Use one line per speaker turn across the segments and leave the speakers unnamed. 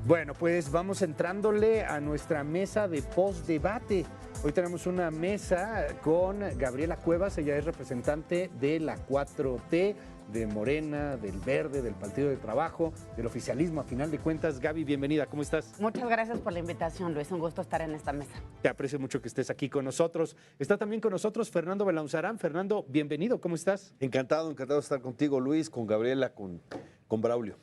Bueno, pues vamos entrándole a nuestra mesa de post-debate. Hoy tenemos una mesa con Gabriela Cuevas, ella es representante de la 4T, de Morena, del Verde, del Partido de Trabajo, del oficialismo. A final de cuentas, Gaby, bienvenida, ¿cómo estás?
Muchas gracias por la invitación, Luis, un gusto estar en esta mesa.
Te aprecio mucho que estés aquí con nosotros. Está también con nosotros Fernando Belaunzarán. Fernando, bienvenido, ¿cómo estás?
Encantado de estar contigo, Luis, con Gabriela, con Braulio.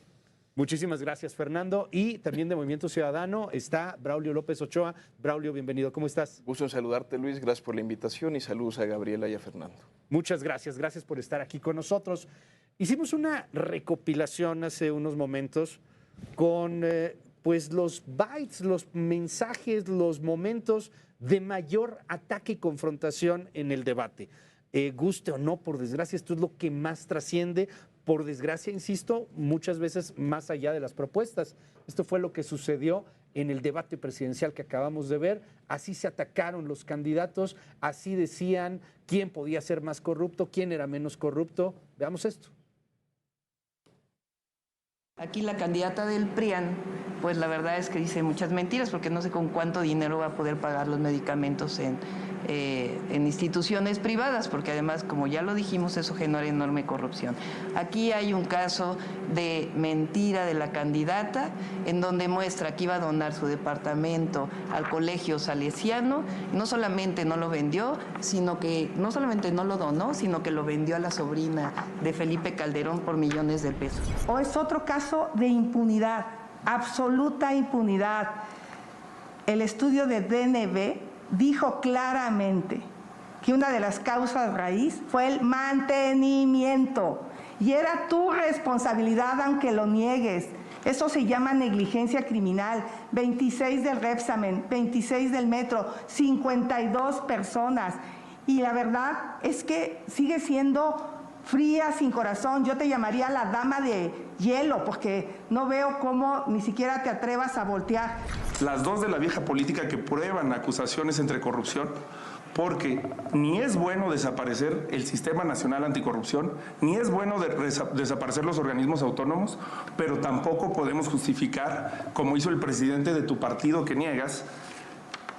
Muchísimas gracias, Fernando. Y también de Movimiento Ciudadano está Braulio López Ochoa. Braulio, bienvenido, ¿cómo estás?
Gusto en saludarte, Luis, gracias por la invitación y saludos a Gabriela y a Fernando.
Muchas gracias, gracias por estar aquí con nosotros. Hicimos una recopilación hace unos momentos con pues los bytes, los mensajes, los momentos de mayor ataque y confrontación en el debate. Guste o no, por desgracia, esto es lo que más trasciende. Por desgracia, insisto, muchas veces más allá de las propuestas. Esto fue lo que sucedió en el debate presidencial que acabamos de ver. Así se atacaron los candidatos, así decían quién podía ser más corrupto, quién era menos corrupto. Veamos esto.
Aquí la candidata del PRIAN, pues la verdad es que dice muchas mentiras porque no sé con cuánto dinero va a poder pagar los medicamentos en instituciones privadas, porque además, como ya lo dijimos, eso genera enorme corrupción. Aquí hay un caso de mentira de la candidata, en donde muestra que iba a donar su departamento al colegio salesiano. No solamente no lo vendió, sino que no solamente no lo donó, sino que lo vendió a la sobrina de Felipe Calderón por millones de pesos.
O es otro caso de impunidad, absoluta impunidad. El estudio de DNB dijo claramente que una de las causas raíz fue el mantenimiento y era tu responsabilidad aunque lo niegues. Eso se llama negligencia criminal. 26 del Repsamen, 26 del Metro, 52 personas. Y la verdad es que sigue siendo fría, sin corazón. Yo te llamaría la dama de hielo, porque no veo cómo ni siquiera te atrevas a voltear.
Las dos de la vieja política que prueban acusaciones entre corrupción, porque ni es bueno desaparecer el Sistema Nacional Anticorrupción, ni es bueno desaparecer los organismos autónomos, pero tampoco podemos justificar, como hizo el presidente de tu partido que niegas,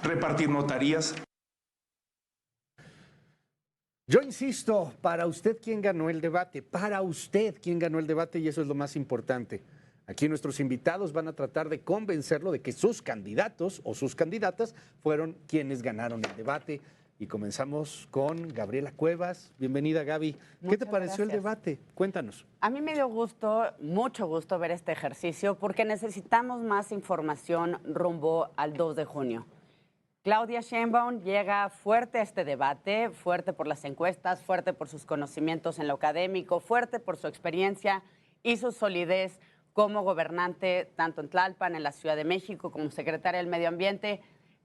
repartir notarías.
Yo insisto, para usted quién ganó el debate, para usted quién ganó el debate, y eso es lo más importante. Aquí nuestros invitados van a tratar de convencerlo de que sus candidatos o sus candidatas fueron quienes ganaron el debate. Y comenzamos con Gabriela Cuevas. Bienvenida, Gaby. ¿Qué te pareció el debate? Cuéntanos.
A mí me dio gusto, mucho gusto ver este ejercicio porque necesitamos más información rumbo al 2 de junio. Claudia Sheinbaum llega fuerte a este debate, fuerte por las encuestas, fuerte por sus conocimientos en lo académico, fuerte por su experiencia y su solidez como gobernante tanto en Tlalpan, en la Ciudad de México, como secretaria del Medio Ambiente.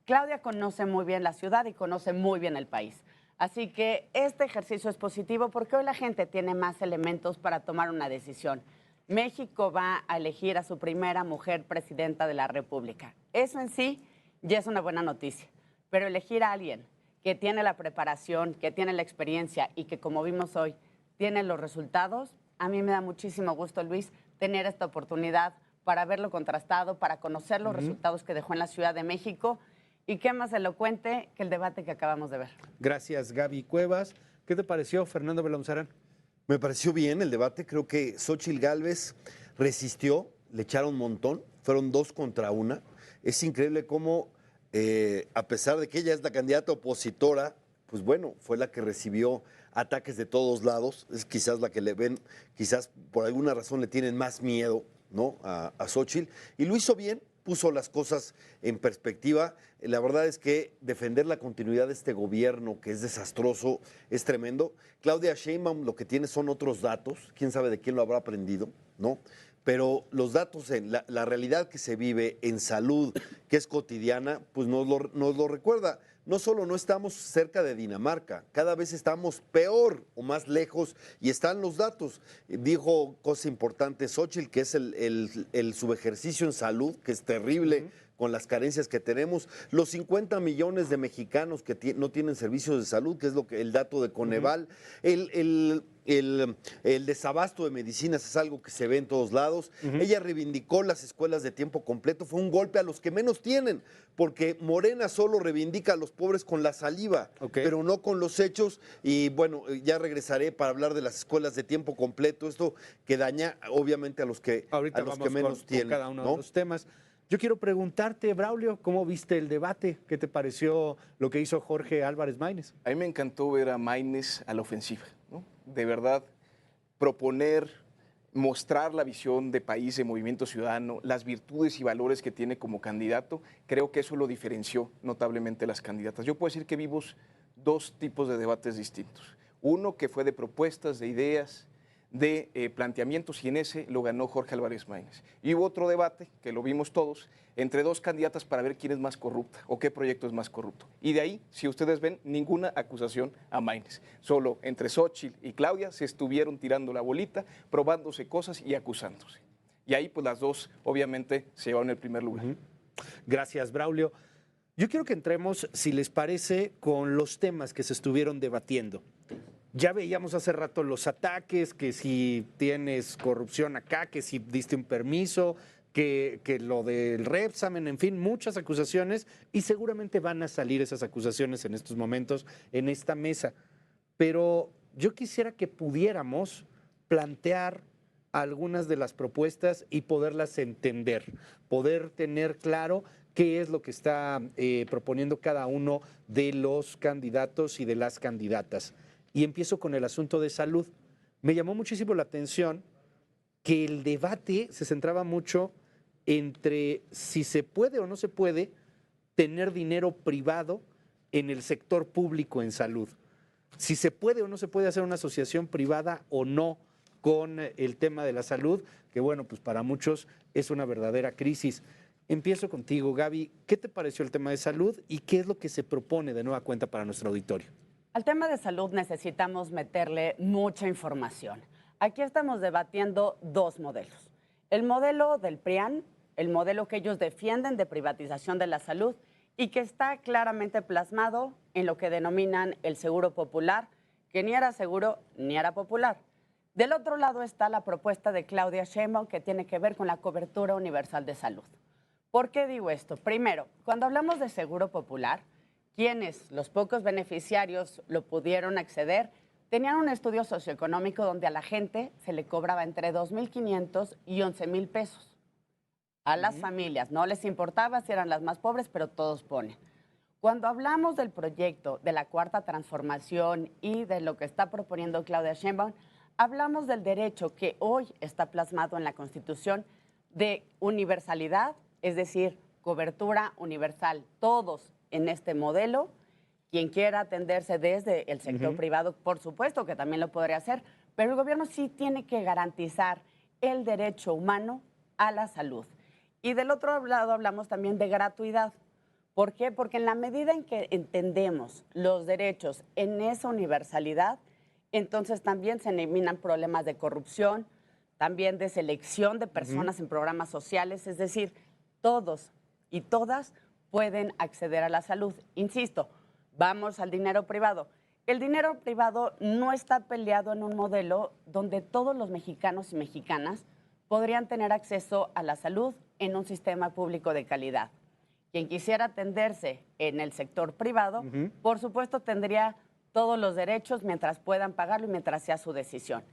Claudia conoce muy bien la ciudad y conoce muy bien el país. Así que este ejercicio es positivo porque hoy la gente tiene más elementos para tomar una decisión. México va a elegir a su primera mujer presidenta de la República. Eso en sí ya es una buena noticia, pero elegir a alguien que tiene la preparación, que tiene la experiencia y que, como vimos hoy, tiene los resultados, a mí me da muchísimo gusto, Luis, tener esta oportunidad para verlo contrastado, para conocer los resultados que dejó en la Ciudad de México y qué más elocuente que el debate que acabamos de ver.
Gracias, Gaby Cuevas. ¿Qué te pareció, Fernando Belaunzarán?
Me pareció bien el debate, creo que Xóchitl Gálvez resistió, le echaron un montón, fueron 2 contra 1. Es increíble cómo, a pesar de que ella es la candidata opositora, pues bueno, fue la que recibió ataques de todos lados, es quizás la que le ven, quizás por alguna razón le tienen más miedo, ¿no?, a Xóchitl, y lo hizo bien, puso las cosas en perspectiva. La verdad es que defender la continuidad de este gobierno, que es desastroso, es tremendo. Claudia Sheinbaum lo que tiene son otros datos, quién sabe de quién lo habrá aprendido, ¿no? Pero los datos en la realidad que se vive en salud, que es cotidiana, pues nos lo recuerda. No solo no estamos cerca de Dinamarca, cada vez estamos peor o más lejos y están los datos. Dijo cosa importante Xóchitl, que es el subejercicio en salud, que es terrible, con las carencias que tenemos, los 50 millones de mexicanos que no tienen servicios de salud, que es el dato de Coneval, el desabasto de medicinas es algo que se ve en todos lados. Ella reivindicó las escuelas de tiempo completo, fue un golpe a los que menos tienen, porque Morena solo reivindica a los pobres con la saliva, pero no con los hechos. Y bueno, ya regresaré para hablar de las escuelas de tiempo completo, esto que daña obviamente a los que, menos tienen.
Cada uno de los temas. Yo quiero preguntarte, Braulio, ¿cómo viste el debate? ¿Qué te pareció lo que hizo Jorge Álvarez Maínez?
A mí me encantó ver a Maínez a la ofensiva, ¿no? De verdad, proponer, mostrar la visión de país, de Movimiento Ciudadano, las virtudes y valores que tiene como candidato, creo que eso lo diferenció notablemente de las candidatas. Yo puedo decir que vimos dos tipos de debates distintos. Uno que fue de propuestas, de ideas, de planteamientos, y en ese lo ganó Jorge Álvarez Maínez. Y hubo otro debate, que lo vimos todos, entre dos candidatas para ver quién es más corrupta o qué proyecto es más corrupto. Y de ahí, si ustedes ven, ninguna acusación a Maínez. Solo entre Xóchitl y Claudia se estuvieron tirando la bolita, probándose cosas y acusándose. Y ahí, pues las dos, obviamente, se llevaron el primer lugar.
Gracias, Braulio. Yo quiero que entremos, si les parece, con los temas que se estuvieron debatiendo. Ya veíamos hace rato los ataques, que si tienes corrupción acá, que si diste un permiso, que lo del Repsamen, en fin, muchas acusaciones, y seguramente van a salir esas acusaciones en estos momentos en esta mesa. Pero yo quisiera que pudiéramos plantear algunas de las propuestas y poderlas entender, poder tener claro qué es lo que está proponiendo cada uno de los candidatos y de las candidatas. Y empiezo con el asunto de salud. Me llamó muchísimo la atención que el debate se centraba mucho entre si se puede o no se puede tener dinero privado en el sector público en salud. Si se puede o no se puede hacer una asociación privada o no con el tema de la salud, que bueno, pues para muchos es una verdadera crisis. Empiezo contigo, Gaby. ¿Qué te pareció el tema de salud y qué es lo que se propone de nueva cuenta para nuestro auditorio?
Al tema de salud necesitamos meterle mucha información. Aquí estamos debatiendo dos modelos. El modelo del PRIAN, el modelo que ellos defienden de privatización de la salud y que está claramente plasmado en lo que denominan el seguro popular, que ni era seguro ni era popular. Del otro lado está la propuesta de Claudia Sheinbaum, que tiene que ver con la cobertura universal de salud. ¿Por qué digo esto? Primero, cuando hablamos de seguro popular, quienes, los pocos beneficiarios, lo pudieron acceder, tenían un estudio socioeconómico donde a la gente se le cobraba entre 2,500 y 11,000 pesos. A las familias no les importaba si eran las más pobres, pero todos ponen. Cuando hablamos del proyecto de la Cuarta Transformación y de lo que está proponiendo Claudia Sheinbaum, hablamos del derecho que hoy está plasmado en la Constitución de universalidad, es decir, cobertura universal, todos en este modelo. Quien quiera atenderse desde el sector privado, por supuesto que también lo podría hacer, pero el gobierno sí tiene que garantizar el derecho humano a la salud. Y del otro lado hablamos también de gratuidad. ¿Por qué? Porque en la medida en que entendemos los derechos en esa universalidad, entonces también se eliminan problemas de corrupción, también de selección de personas en programas sociales, es decir, todos y todas pueden acceder a la salud. Insisto, vamos al dinero privado. El dinero privado no está peleado en un modelo donde todos los mexicanos y mexicanas podrían tener acceso a la salud en un sistema público de calidad. Quien quisiera atenderse en el sector privado, por supuesto, tendría todos los derechos mientras puedan pagarlo y mientras sea su decisión.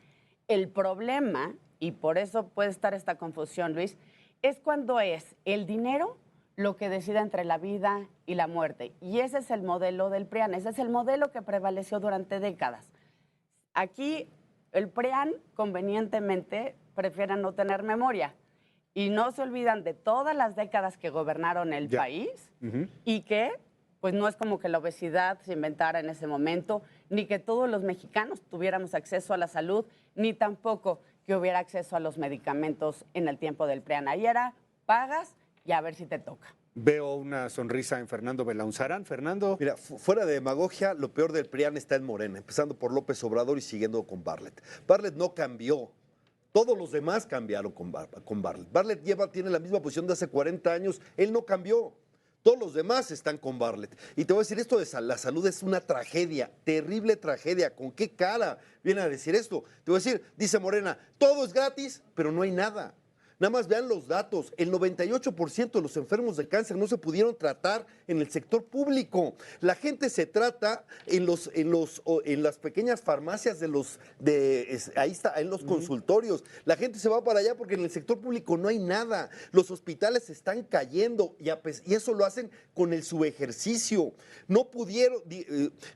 El problema, y por eso puede estar esta confusión, Luis, es cuando es el dinero lo que decide entre la vida y la muerte. Y ese es el modelo del PRIAN, ese es el modelo que prevaleció durante décadas. Aquí el PRIAN convenientemente prefiere no tener memoria y no se olvidan de todas las décadas que gobernaron el país y que pues no es como que la obesidad se inventara en ese momento, ni que todos los mexicanos tuviéramos acceso a la salud, ni tampoco que hubiera acceso a los medicamentos en el tiempo del PRIAN. Ahí era, pagas y a ver si te toca.
Veo una sonrisa en Fernando Belaunzarán. Fernando.
Mira, fuera de demagogia, lo peor del PRIAN está en Morena, empezando por López Obrador y siguiendo con Bartlett. Bartlett no cambió Todos los demás cambiaron con Bartlett. Bartlett tiene la misma posición de hace 40 años, él no cambió. Todos los demás están con Bartlett. Y te voy a decir, esto de la salud es una tragedia, terrible tragedia. ¿Con qué cara viene a decir esto? Te voy a decir, dice Morena, todo es gratis, pero no hay nada. Nada más vean los datos, el 98% de los enfermos de cáncer no se pudieron tratar en el sector público. La gente se trata en las pequeñas farmacias ahí está, en los consultorios. La gente se va para allá porque en el sector público no hay nada. Los hospitales se están cayendo y eso lo hacen con el subejercicio. No pudieron,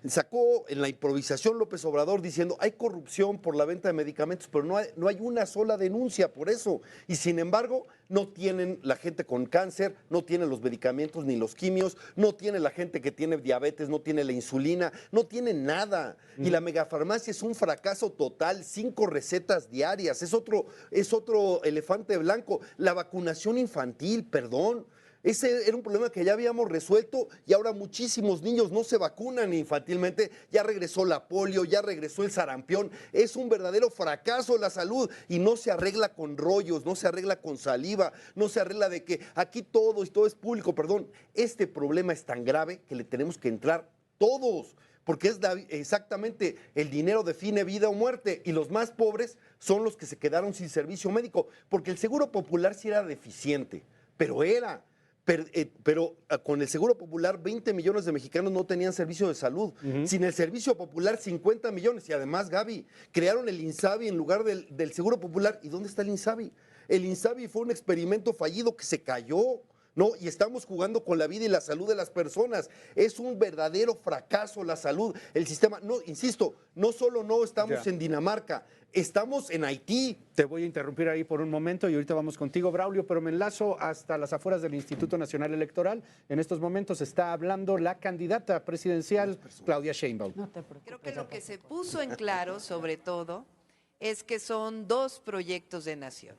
sacó en la improvisación López Obrador diciendo hay corrupción por la venta de medicamentos, pero no hay una sola denuncia por eso. Y sin embargo, no tienen la gente con cáncer, no tienen los medicamentos ni los quimios, no tiene la gente que tiene diabetes, no tiene la insulina, no tiene nada. Y la megafarmacia es un fracaso total, 5 recetas diarias, es otro elefante blanco. La vacunación infantil, perdón. Ese era un problema que ya habíamos resuelto y ahora muchísimos niños no se vacunan infantilmente. Ya regresó la polio, ya regresó el sarampión. Es un verdadero fracaso la salud y no se arregla con rollos, no se arregla con saliva, no se arregla de que aquí todo es público. Perdón, este problema es tan grave que le tenemos que entrar todos. Porque exactamente el dinero define vida o muerte y los más pobres son los que se quedaron sin servicio médico. Porque el Seguro Popular sí era deficiente, pero con el Seguro Popular 20 millones de mexicanos no tenían servicio de salud. Sin el Servicio Popular 50 millones. Y además, Gaby, crearon el INSABI en lugar del Seguro Popular. ¿Y dónde está el INSABI? El INSABI fue un experimento fallido que se cayó. ¿No? Y estamos jugando con la vida y la salud de las personas. Es un verdadero fracaso la salud, el sistema. No, insisto, no solo no estamos en Dinamarca, estamos en Haití.
Te voy a interrumpir ahí por un momento y ahorita vamos contigo, Braulio, pero me enlazo hasta las afueras del Instituto Nacional Electoral. En estos momentos está hablando la candidata presidencial, Claudia Sheinbaum.
No te preocupes.
Creo que lo que se puso en claro, sobre todo, es que son 2 proyectos de nación.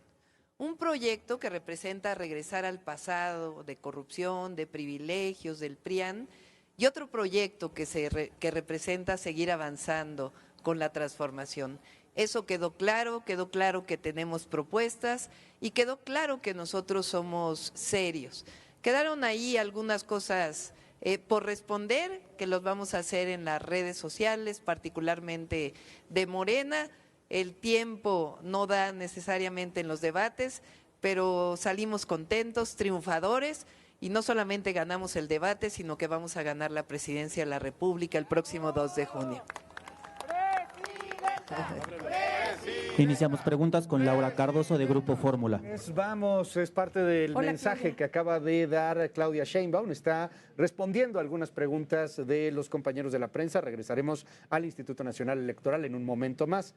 Un proyecto que representa regresar al pasado de corrupción, de privilegios, del PRIAN, y otro proyecto que representa seguir avanzando con la transformación. Eso quedó claro que tenemos propuestas y quedó claro que nosotros somos serios. Quedaron ahí algunas cosas por responder, que los vamos a hacer en las redes sociales, particularmente de Morena. El tiempo no da necesariamente en los debates, pero salimos contentos, triunfadores, y no solamente ganamos el debate, sino que vamos a ganar la presidencia de la República el próximo 2 de junio.
Iniciamos preguntas con Laura Cardoso de Grupo Fórmula.
Vamos, es parte del mensaje que acaba de dar Claudia Sheinbaum. Está respondiendo a algunas preguntas de los compañeros de la prensa. Regresaremos al Instituto Nacional Electoral en un momento más.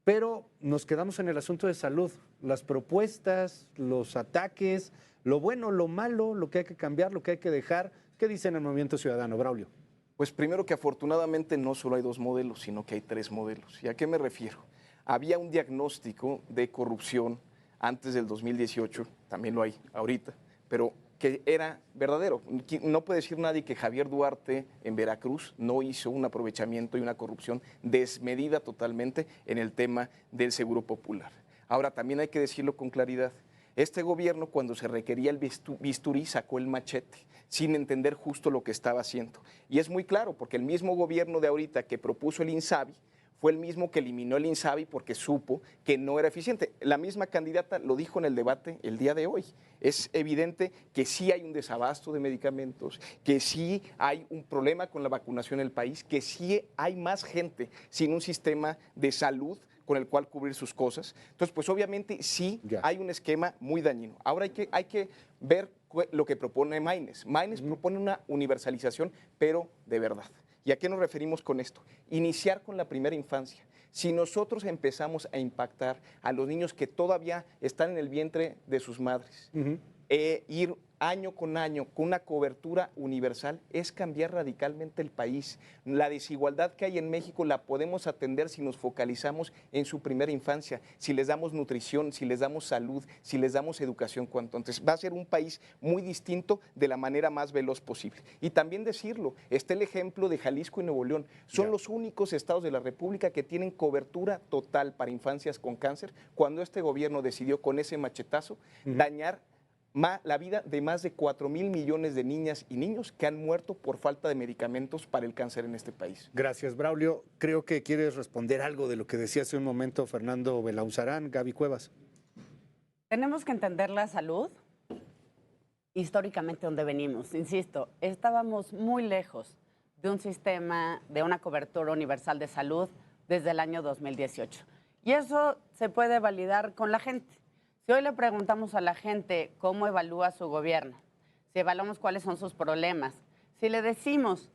Pero nos quedamos en el asunto de salud, las propuestas, los ataques, lo bueno, lo malo, lo que hay que cambiar, lo que hay que dejar. ¿Qué dicen el Movimiento Ciudadano, Braulio?
Pues primero que afortunadamente no solo hay 2 modelos, sino que hay 3 modelos. ¿Y a qué me refiero? Había un diagnóstico de corrupción antes del 2018, también lo hay ahorita, pero que era verdadero. No puede decir nadie que Javier Duarte en Veracruz no hizo un aprovechamiento y una corrupción desmedida totalmente en el tema del Seguro Popular. Ahora, también hay que decirlo con claridad. Este gobierno, cuando se requería el bisturí, sacó el machete, sin entender justo lo que estaba haciendo. Y es muy claro, porque el mismo gobierno de ahorita que propuso el INSABI, fue el mismo que eliminó el INSABI porque supo que no era eficiente. La misma candidata lo dijo en el debate el día de hoy. Es evidente que sí hay un desabasto de medicamentos, que sí hay un problema con la vacunación en el país, que sí hay más gente sin un sistema de salud con el cual cubrir sus cosas. Entonces, pues obviamente sí hay un esquema muy dañino. Ahora hay que ver lo que propone Maynes. Maynes propone una universalización, pero de verdad. ¿Y a qué nos referimos con esto? Iniciar con la primera infancia. Si nosotros empezamos a impactar a los niños que todavía están en el vientre de sus madres, ir año con año con una cobertura universal es cambiar radicalmente el país. La desigualdad que hay en México la podemos atender si nos focalizamos en su primera infancia, si les damos nutrición, si les damos salud, si les damos educación cuanto antes. Va a ser un país muy distinto de la manera más veloz posible. Y también decirlo, está el ejemplo de Jalisco y Nuevo León. Son los únicos estados de la República que tienen cobertura total para infancias con cáncer, cuando este gobierno decidió con ese machetazo dañar la vida de más de 4,000 millones de niñas y niños que han muerto por falta de medicamentos para el cáncer en este país.
Gracias, Braulio. Creo que quieres responder algo de lo que decía hace un momento Fernando Belauzarán. Gaby Cuevas.
Tenemos que entender la salud históricamente donde venimos. Insisto, estábamos muy lejos de un sistema, de una cobertura universal de salud desde el año 2018. Y eso se puede validar con la gente. Si hoy le preguntamos a la gente cómo evalúa su gobierno, si evaluamos cuáles son sus problemas, si le decimos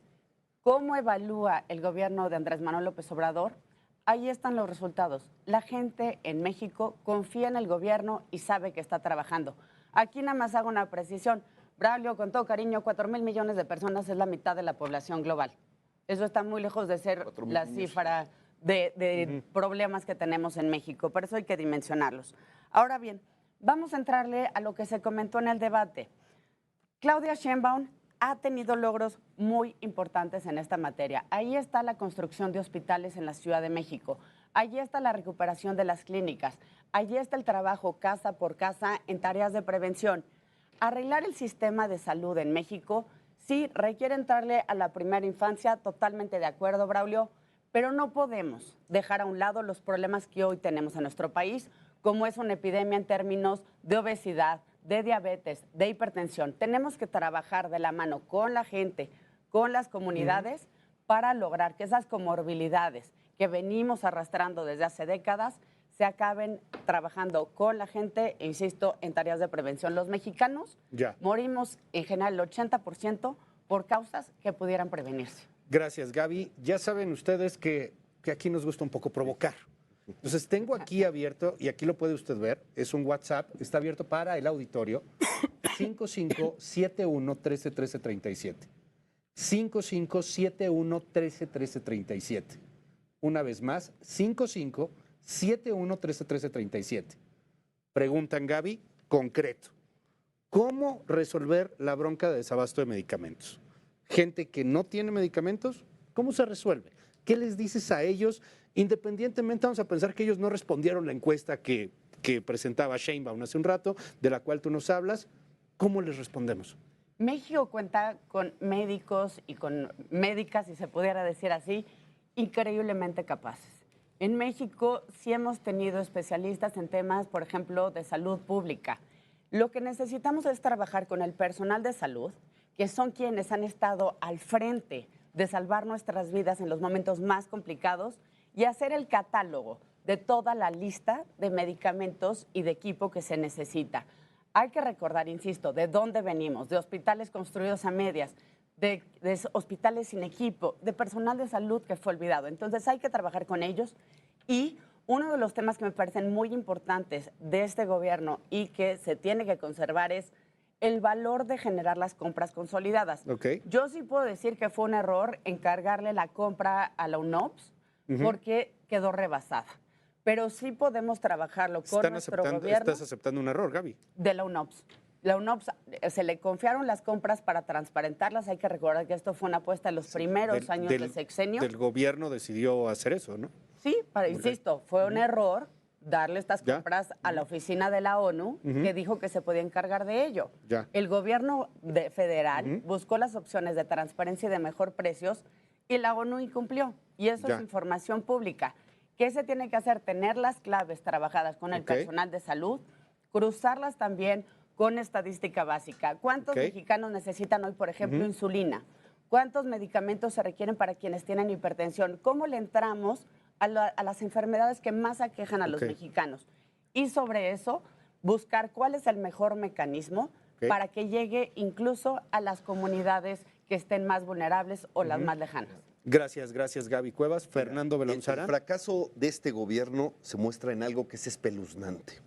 cómo evalúa el gobierno de Andrés Manuel López Obrador, ahí están los resultados. La gente en México confía en el gobierno y sabe que está trabajando. Aquí nada más hago una precisión. Braulio, con todo cariño, 4,000 millones de personas es la mitad de la población global. Eso está muy lejos de ser la cifra de problemas que tenemos en México. Por eso hay que dimensionarlos. Ahora bien, vamos a entrarle a lo que se comentó en el debate. Claudia Sheinbaum ha tenido logros muy importantes en esta materia. Ahí está la construcción de hospitales en la Ciudad de México. Allí está la recuperación de las clínicas. Allí está el trabajo casa por casa en tareas de prevención. Arreglar el sistema de salud en México sí requiere entrarle a la primera infancia, totalmente de acuerdo, Braulio, pero no podemos dejar a un lado los problemas que hoy tenemos en nuestro país, como es una epidemia en términos de obesidad, de diabetes, de hipertensión. Tenemos que trabajar de la mano con la gente, con las comunidades, para lograr que esas comorbilidades que venimos arrastrando desde hace décadas se acaben trabajando con la gente, e insisto, en tareas de prevención. Los mexicanos morimos en general el 80% por causas que pudieran prevenirse.
Gracias, Gaby. Ya saben ustedes que aquí nos gusta un poco provocar. Entonces, tengo aquí abierto, y aquí lo puede usted ver, es un WhatsApp, está abierto para el auditorio, 5571-131337. 5571-131337. Una vez más, 5571-131337. Preguntan, Gaby, concreto. ¿Cómo resolver la bronca de desabasto de medicamentos? Gente que no tiene medicamentos, ¿cómo se resuelve? ¿Qué les dices a ellos? Independientemente, vamos a pensar que ellos no respondieron la encuesta que presentaba Sheinbaum hace un rato, de la cual tú nos hablas. ¿Cómo les respondemos?
México cuenta con médicos y con médicas, si se pudiera decir así, increíblemente capaces. En México sí hemos tenido especialistas en temas, por ejemplo, de salud pública. Lo que necesitamos es trabajar con el personal de salud, que son quienes han estado al frente de salvar nuestras vidas en los momentos más complicados, y hacer el catálogo de toda la lista de medicamentos y de equipo que se necesita. Hay que recordar, insisto, de dónde venimos, de hospitales construidos a medias, de hospitales sin equipo, de personal de salud que fue olvidado. Entonces hay que trabajar con ellos, y uno de los temas que me parecen muy importantes de este gobierno y que se tiene que conservar es el valor de generar las compras consolidadas. Yo sí puedo decir que fue un error encargarle la compra a la UNOPS, porque quedó rebasada. Pero sí podemos trabajarlo con nuestro gobierno.
¿Estás aceptando un error, Gaby?
De la UNOPS. La UNOPS se le confiaron las compras para transparentarlas. Hay que recordar que esto fue una apuesta en los primeros años del sexenio.
El gobierno decidió hacer eso, ¿no?
Sí, insisto, fue un error darle estas compras a la oficina de la ONU, que dijo que se podía encargar de ello. El gobierno federal buscó las opciones de transparencia y de mejor precios, y la ONU incumplió. Y eso es información pública. ¿Qué se tiene que hacer? Tener las claves trabajadas con el personal de salud, cruzarlas también con estadística básica. ¿Cuántos mexicanos necesitan hoy, por ejemplo, insulina? ¿Cuántos medicamentos se requieren para quienes tienen hipertensión? ¿Cómo le entramos a las enfermedades que más aquejan a los mexicanos? Y sobre eso, buscar cuál es el mejor mecanismo para que llegue incluso a las comunidades que estén más vulnerables o las más lejanas.
Gracias, Gaby Cuevas. Fernando Belauzarán.
El fracaso de este gobierno se muestra en algo que es espeluznante.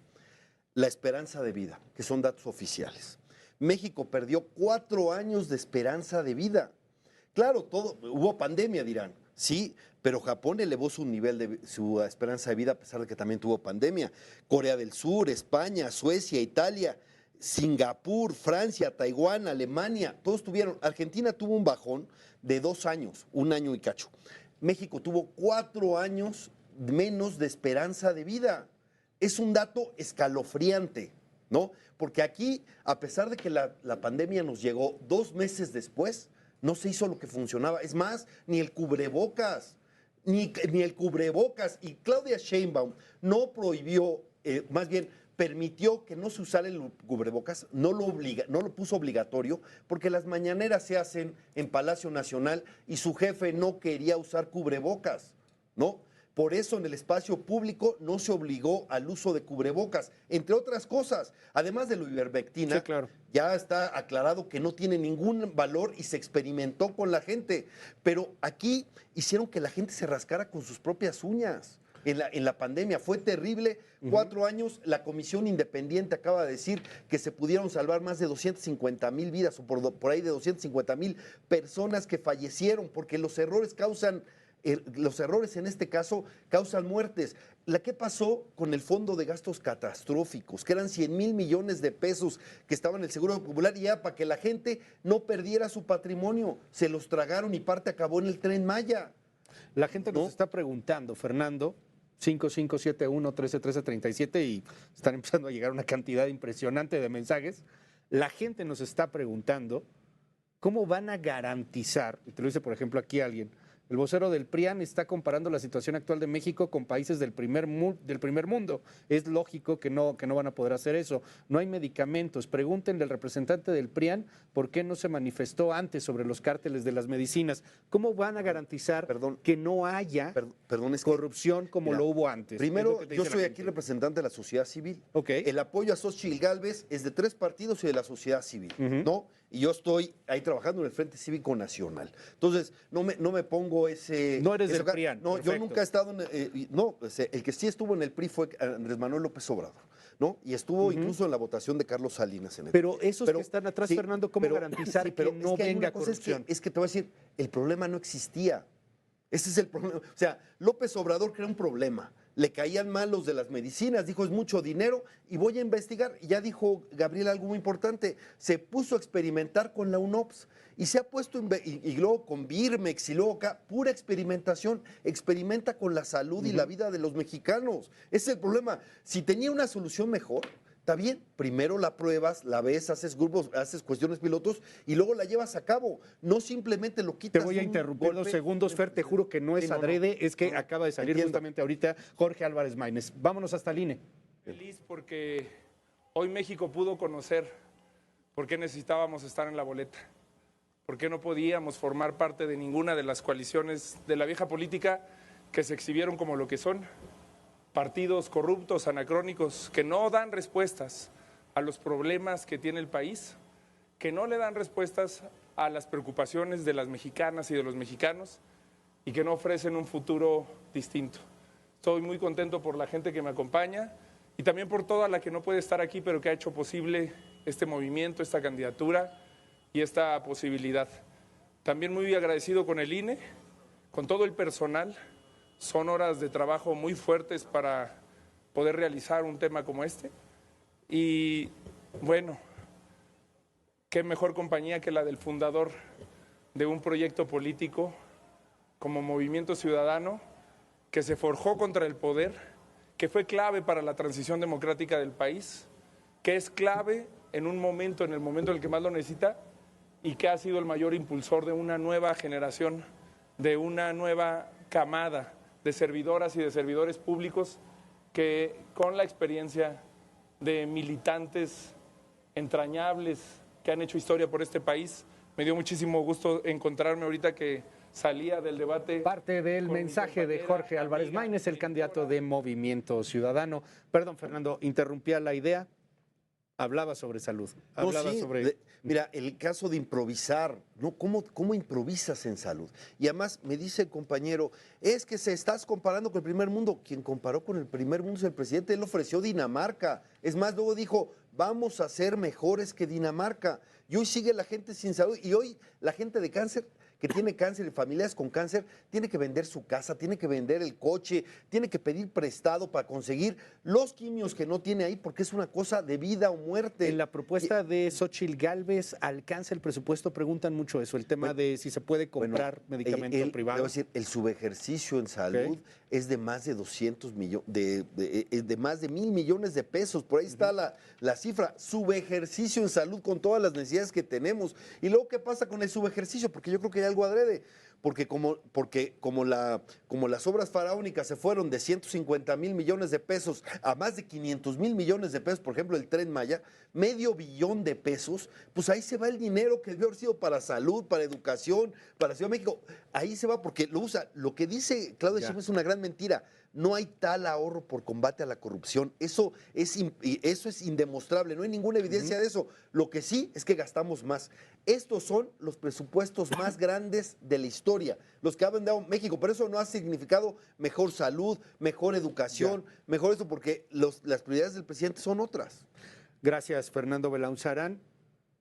La esperanza de vida, que son datos oficiales. México perdió 4 años de esperanza de vida. Claro, hubo pandemia, dirán, sí, pero Japón elevó su nivel de su esperanza de vida a pesar de que también tuvo pandemia. Corea del Sur, España, Suecia, Italia, Singapur, Francia, Taiwán, Alemania, todos tuvieron. Argentina tuvo un bajón de 2 años, 1 año y cacho. México tuvo 4 años menos de esperanza de vida. Es un dato escalofriante, ¿no? Porque aquí, a pesar de que la pandemia nos llegó 2 meses después, no se hizo lo que funcionaba. Es más, ni el cubrebocas, ni el cubrebocas. Y Claudia Sheinbaum no prohibió, más bien permitió que no se usara el cubrebocas, no lo puso obligatorio, porque las mañaneras se hacen en Palacio Nacional y su jefe no quería usar cubrebocas, ¿no? Por eso en el espacio público no se obligó al uso de cubrebocas, entre otras cosas. Además de la ivermectina,
Sí, claro.
ya está aclarado que no tiene ningún valor y se experimentó con la gente. Pero aquí hicieron que la gente se rascara con sus propias uñas. En la pandemia fue terrible. 4 años, la Comisión Independiente acaba de decir que se pudieron salvar más de 250,000 vidas, o por ahí de 250,000 personas que fallecieron, porque los errores en este caso causan muertes. ¿Qué pasó con el Fondo de Gastos Catastróficos? Que eran 100,000 millones de pesos que estaban en el Seguro Popular y ya para que la gente no perdiera su patrimonio. Se los tragaron y parte acabó en el Tren Maya.
La gente nos está preguntando, Fernando, 5571-131337, y están empezando a llegar una cantidad impresionante de mensajes. La gente nos está preguntando cómo van a garantizar, y te lo dice por ejemplo aquí alguien, el vocero del PRIAN está comparando la situación actual de México con países del primer mundo. Es lógico que no van a poder hacer eso. No hay medicamentos. Pregúntenle al representante del PRIAN por qué no se manifestó antes sobre los cárteles de las medicinas. ¿Cómo van a garantizar que no haya corrupción como lo hubo antes?
Primero, yo soy aquí representante de la sociedad civil.
Okay.
El apoyo a Xóchitl Gálvez es de 3 partidos y de la sociedad civil, ¿no? Y yo estoy ahí trabajando en el Frente Cívico Nacional. Entonces, no me pongo ese...
No eres del PRIAN.
No, yo nunca he estado en... el que sí estuvo en el PRI fue Andrés Manuel López Obrador, ¿no? Y estuvo incluso en la votación de Carlos Salinas en el
Pero esos que están atrás, Fernando, ¿cómo garantizar que no venga corrupción?
Es que te voy a decir, el problema no existía. Ese es el problema. O sea, López Obrador crea un problema. Le caían mal los de las medicinas, dijo es mucho dinero y voy a investigar. Y ya dijo Gabriel algo muy importante, se puso a experimentar con la UNOPS y se ha puesto, y luego con Birmex y luego acá, pura experimentación, experimenta con la salud y la vida de los mexicanos. Ese es el problema. Si tenía una solución mejor, está bien, primero la pruebas, la ves, haces grupos, haces cuestiones pilotos y luego la llevas a cabo. No simplemente lo quitas.
Te voy a interrumpir 2 segundos, Fer, te juro que no es adrede, es que acaba de salir justamente ahorita Jorge Álvarez Maínez. Vámonos hasta el INE.
Feliz porque hoy México pudo conocer por qué necesitábamos estar en la boleta, por qué no podíamos formar parte de ninguna de las coaliciones de la vieja política que se exhibieron como lo que son. Partidos corruptos, anacrónicos, que no dan respuestas a los problemas que tiene el país, que no le dan respuestas a las preocupaciones de las mexicanas y de los mexicanos y que no ofrecen un futuro distinto. Estoy muy contento por la gente que me acompaña y también por toda la que no puede estar aquí, pero que ha hecho posible este movimiento, esta candidatura y esta posibilidad. También muy agradecido con el INE, con todo el personal. Son horas de trabajo muy fuertes para poder realizar un tema como este. Y bueno, qué mejor compañía que la del fundador de un proyecto político como Movimiento Ciudadano, que se forjó contra el poder, que fue clave para la transición democrática del país, que es clave en el momento en el que más lo necesita y que ha sido el mayor impulsor de una nueva generación, de una nueva camada de servidoras y de servidores públicos que con la experiencia de militantes entrañables que han hecho historia por este país, me dio muchísimo gusto encontrarme ahorita que salía del debate.
Parte del mensaje de Jorge Álvarez Maínez, el candidato de Movimiento Ciudadano. Perdón, Fernando, interrumpía la idea. Hablaba sobre salud. Hablaba
Mira, el caso de improvisar, ¿no? ¿Cómo improvisas en salud? Y además me dice el compañero, es que se estás comparando con el primer mundo. Quien comparó con el primer mundo es el presidente, él ofreció Dinamarca. Es más, luego dijo, vamos a ser mejores que Dinamarca. Y hoy sigue la gente sin salud. Y hoy la gente de cáncer, que tiene cáncer y familias con cáncer, tiene que vender su casa, tiene que vender el coche, tiene que pedir prestado para conseguir los quimios que no tiene ahí, porque es una cosa de vida o muerte.
En la propuesta de Xóchitl Gálvez, ¿alcanza el presupuesto? Preguntan mucho eso, el tema de si se puede comprar medicamento privado.
Debo decir, el subejercicio en salud es de más de 200 millones, de más de 1,000 millones de pesos. Por ahí está la cifra. Subejercicio en salud con todas las necesidades que tenemos. Y luego, ¿qué pasa con el subejercicio? Porque yo creo que hay algo adrede. Porque como las obras faraónicas se fueron de 150,000 millones de pesos a más de 500,000 millones de pesos, por ejemplo, el Tren Maya, medio billón de pesos, pues ahí se va el dinero que debió haber sido para salud, para educación, para Ciudad de México. Ahí se va porque lo usa. Lo que dice Claudia Sheinbaum es una gran mentira. No hay tal ahorro por combate a la corrupción. Eso es indemostrable. No hay ninguna evidencia de eso. Lo que sí es que gastamos más. Estos son los presupuestos más grandes de la historia, los que ha vendido México. Pero eso no ha significado mejor salud, mejor educación, mejor eso, porque las prioridades del presidente son otras.
Gracias, Fernando Belaunzarán.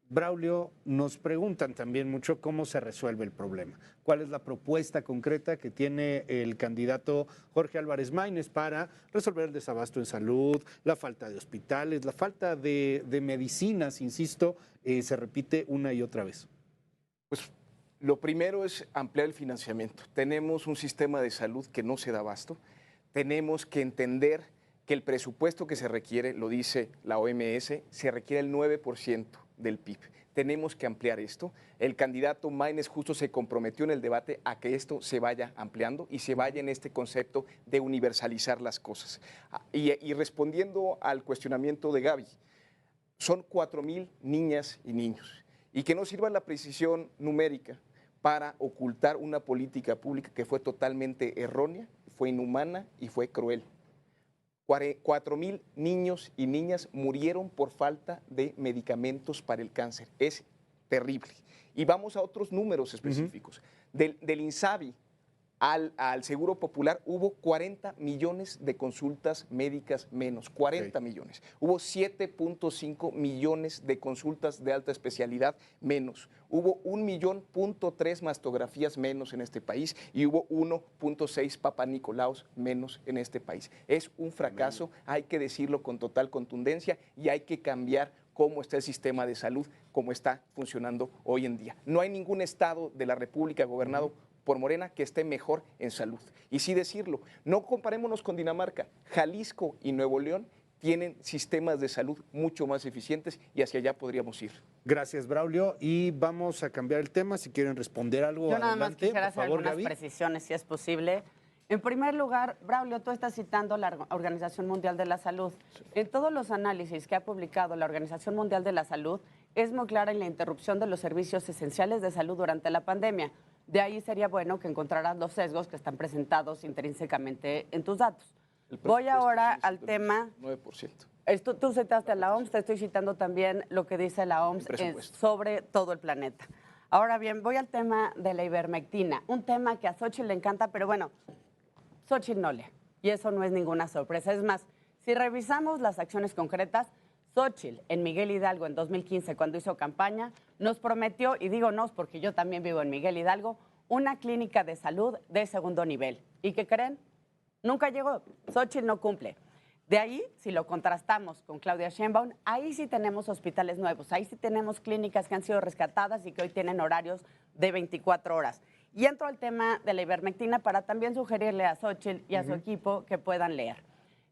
Braulio, nos preguntan también mucho cómo se resuelve el problema. ¿Cuál es la propuesta concreta que tiene el candidato Jorge Álvarez Maínez para resolver el desabasto en salud, la falta de hospitales, la falta de medicinas, insisto, se repite una y otra vez?
Pues lo primero es ampliar el financiamiento. Tenemos un sistema de salud que no se da abasto. Tenemos que entender que el presupuesto que se requiere, lo dice la OMS, se requiere el 9% del PIB. Tenemos que ampliar esto. El candidato Maínez justo se comprometió en el debate a que esto se vaya ampliando y se vaya en este concepto de universalizar las cosas. Y respondiendo al cuestionamiento de Gaby, son 4,000 niñas y niños. Y que no sirva la precisión numérica para ocultar una política pública que fue totalmente errónea, fue inhumana y fue cruel. 4,000 niños y niñas murieron por falta de medicamentos para el cáncer. Es terrible. Y vamos a otros números específicos. Del INSABI al Seguro Popular hubo 40 millones de consultas médicas menos, 40 millones. Hubo 7.5 millones de consultas de alta especialidad menos. Hubo 1,3 millones mastografías menos en este país y hubo 1.6 Papa Nicolaos menos en este país. Es un fracaso, hay que decirlo con total contundencia y hay que cambiar cómo está el sistema de salud, cómo está funcionando hoy en día. No hay ningún estado de la República gobernado por Morena que esté mejor en salud. Y sí decirlo, no comparémonos con Dinamarca. Jalisco y Nuevo León tienen sistemas de salud mucho más eficientes y hacia allá podríamos ir.
Gracias, Braulio. Y vamos a cambiar el tema. Si quieren responder algo,
yo nada más
adelante,
quisiera
por
hacer
favor,
algunas
Gaby.
precisiones, si es posible. En primer lugar, Braulio, tú estás citando la Organización Mundial de la Salud. En todos los análisis que ha publicado la Organización Mundial de la Salud, es muy clara en la interrupción de los servicios esenciales de salud durante la pandemia. De ahí sería bueno que encontraras los sesgos que están presentados intrínsecamente en tus datos. Voy ahora al tema...
9%.
Tú citaste a la OMS, te estoy citando también lo que dice la OMS sobre todo el planeta. Ahora bien, voy al tema de la ivermectina, un tema que a Xóchitl le encanta, pero bueno, Xóchitl no lee, y eso no es ninguna sorpresa. Es más, si revisamos las acciones concretas, Xóchitl en Miguel Hidalgo en 2015, cuando hizo campaña, nos prometió, y digo nos porque yo también vivo en Miguel Hidalgo, una clínica de salud de segundo nivel. ¿Y qué creen? Nunca llegó. Xóchitl no cumple. De ahí, si lo contrastamos con Claudia Sheinbaum, ahí sí tenemos hospitales nuevos, ahí sí tenemos clínicas que han sido rescatadas y que hoy tienen horarios de 24 horas. Y entro al tema de la ivermectina para también sugerirle a Xóchitl y a su equipo que puedan leer.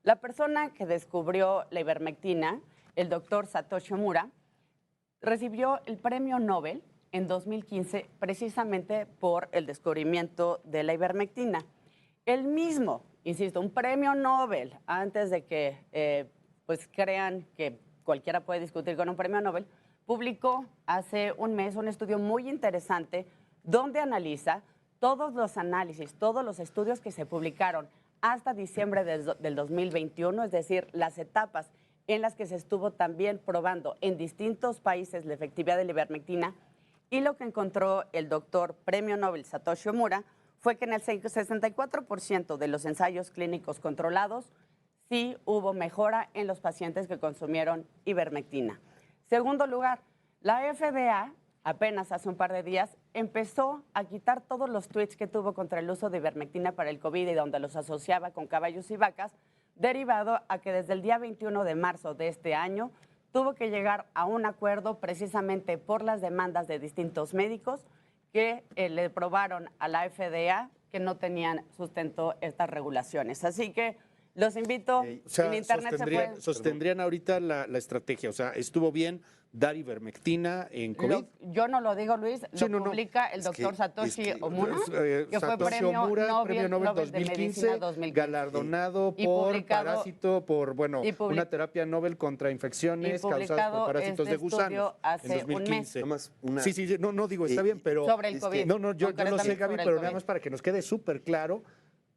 La persona que descubrió la ivermectina, el doctor Satoshi Omura, recibió el premio Nobel en 2015 precisamente por el descubrimiento de la ivermectina. Él mismo, insisto, un premio Nobel, antes de que pues crean que cualquiera puede discutir con un premio Nobel, publicó hace un mes un estudio muy interesante donde analiza todos los análisis, todos los estudios que se publicaron hasta diciembre del 2021, es decir, las etapas en las que se estuvo también probando en distintos países la efectividad de la ivermectina, y lo que encontró el doctor premio Nobel Satoshi Omura fue que en el 64% de los ensayos clínicos controlados sí hubo mejora en los pacientes que consumieron ivermectina. Segundo lugar, la FDA apenas hace un par de días empezó a quitar todos los tweets que tuvo contra el uso de ivermectina para el COVID y donde los asociaba con caballos y vacas, derivado a que desde el día 21 de marzo de este año tuvo que llegar a un acuerdo precisamente por las demandas de distintos médicos que le probaron a la FDA que no tenían sustento estas regulaciones. Así que los invito,
O sea,
en internet se pueden...
sostendrían ahorita la estrategia. O sea, estuvo bien dar ivermectina en COVID.
Yo no lo digo, Luis,
Sí,
lo
no, no.
publica el doctor Satoshi Omura, que fue
Satoshi
premio
Omura,
Nobel,
premio Nobel
de Medicina 2015.
galardonado
Y
por
publicado-
parásito, por, bueno,
y public-
una terapia Nobel contra infecciones causadas
publicado
por parásitos
este
de gusanos
estudio hace
en
un
2015.
Nada más una-
Sí, sí, no digo, está bien, pero...
Sobre el COVID.
No, yo lo sé,
concretamente
Gaby,
sobre el
pero
COVID.
nada más para que nos quede súper claro.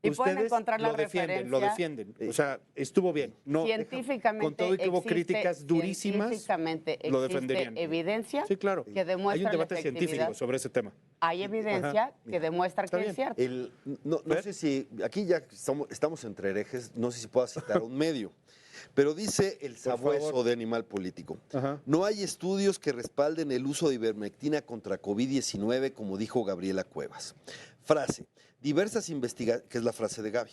Y pueden
Ustedes
encontrar la
lo defienden, lo
referencia.
defienden. O sea, estuvo bien. No,
Científicamente
con todo y que hubo
existe-
críticas durísimas,
científicamente
lo
existe
defenderían.
evidencia
Sí, claro.
que demuestra
Hay un debate
la
científico
efectividad.
sobre ese tema.
Hay evidencia
Ajá.
que demuestra
Está
que
bien.
es cierto.
No sé si, aquí ya estamos entre herejes, no sé si pueda citar un medio, pero dice el sabueso
favor.
de Animal Político.
Ajá.
No hay estudios que respalden el uso de ivermectina contra COVID-19, como dijo Gabriela Cuevas. Frase. Que es la frase de Gaby.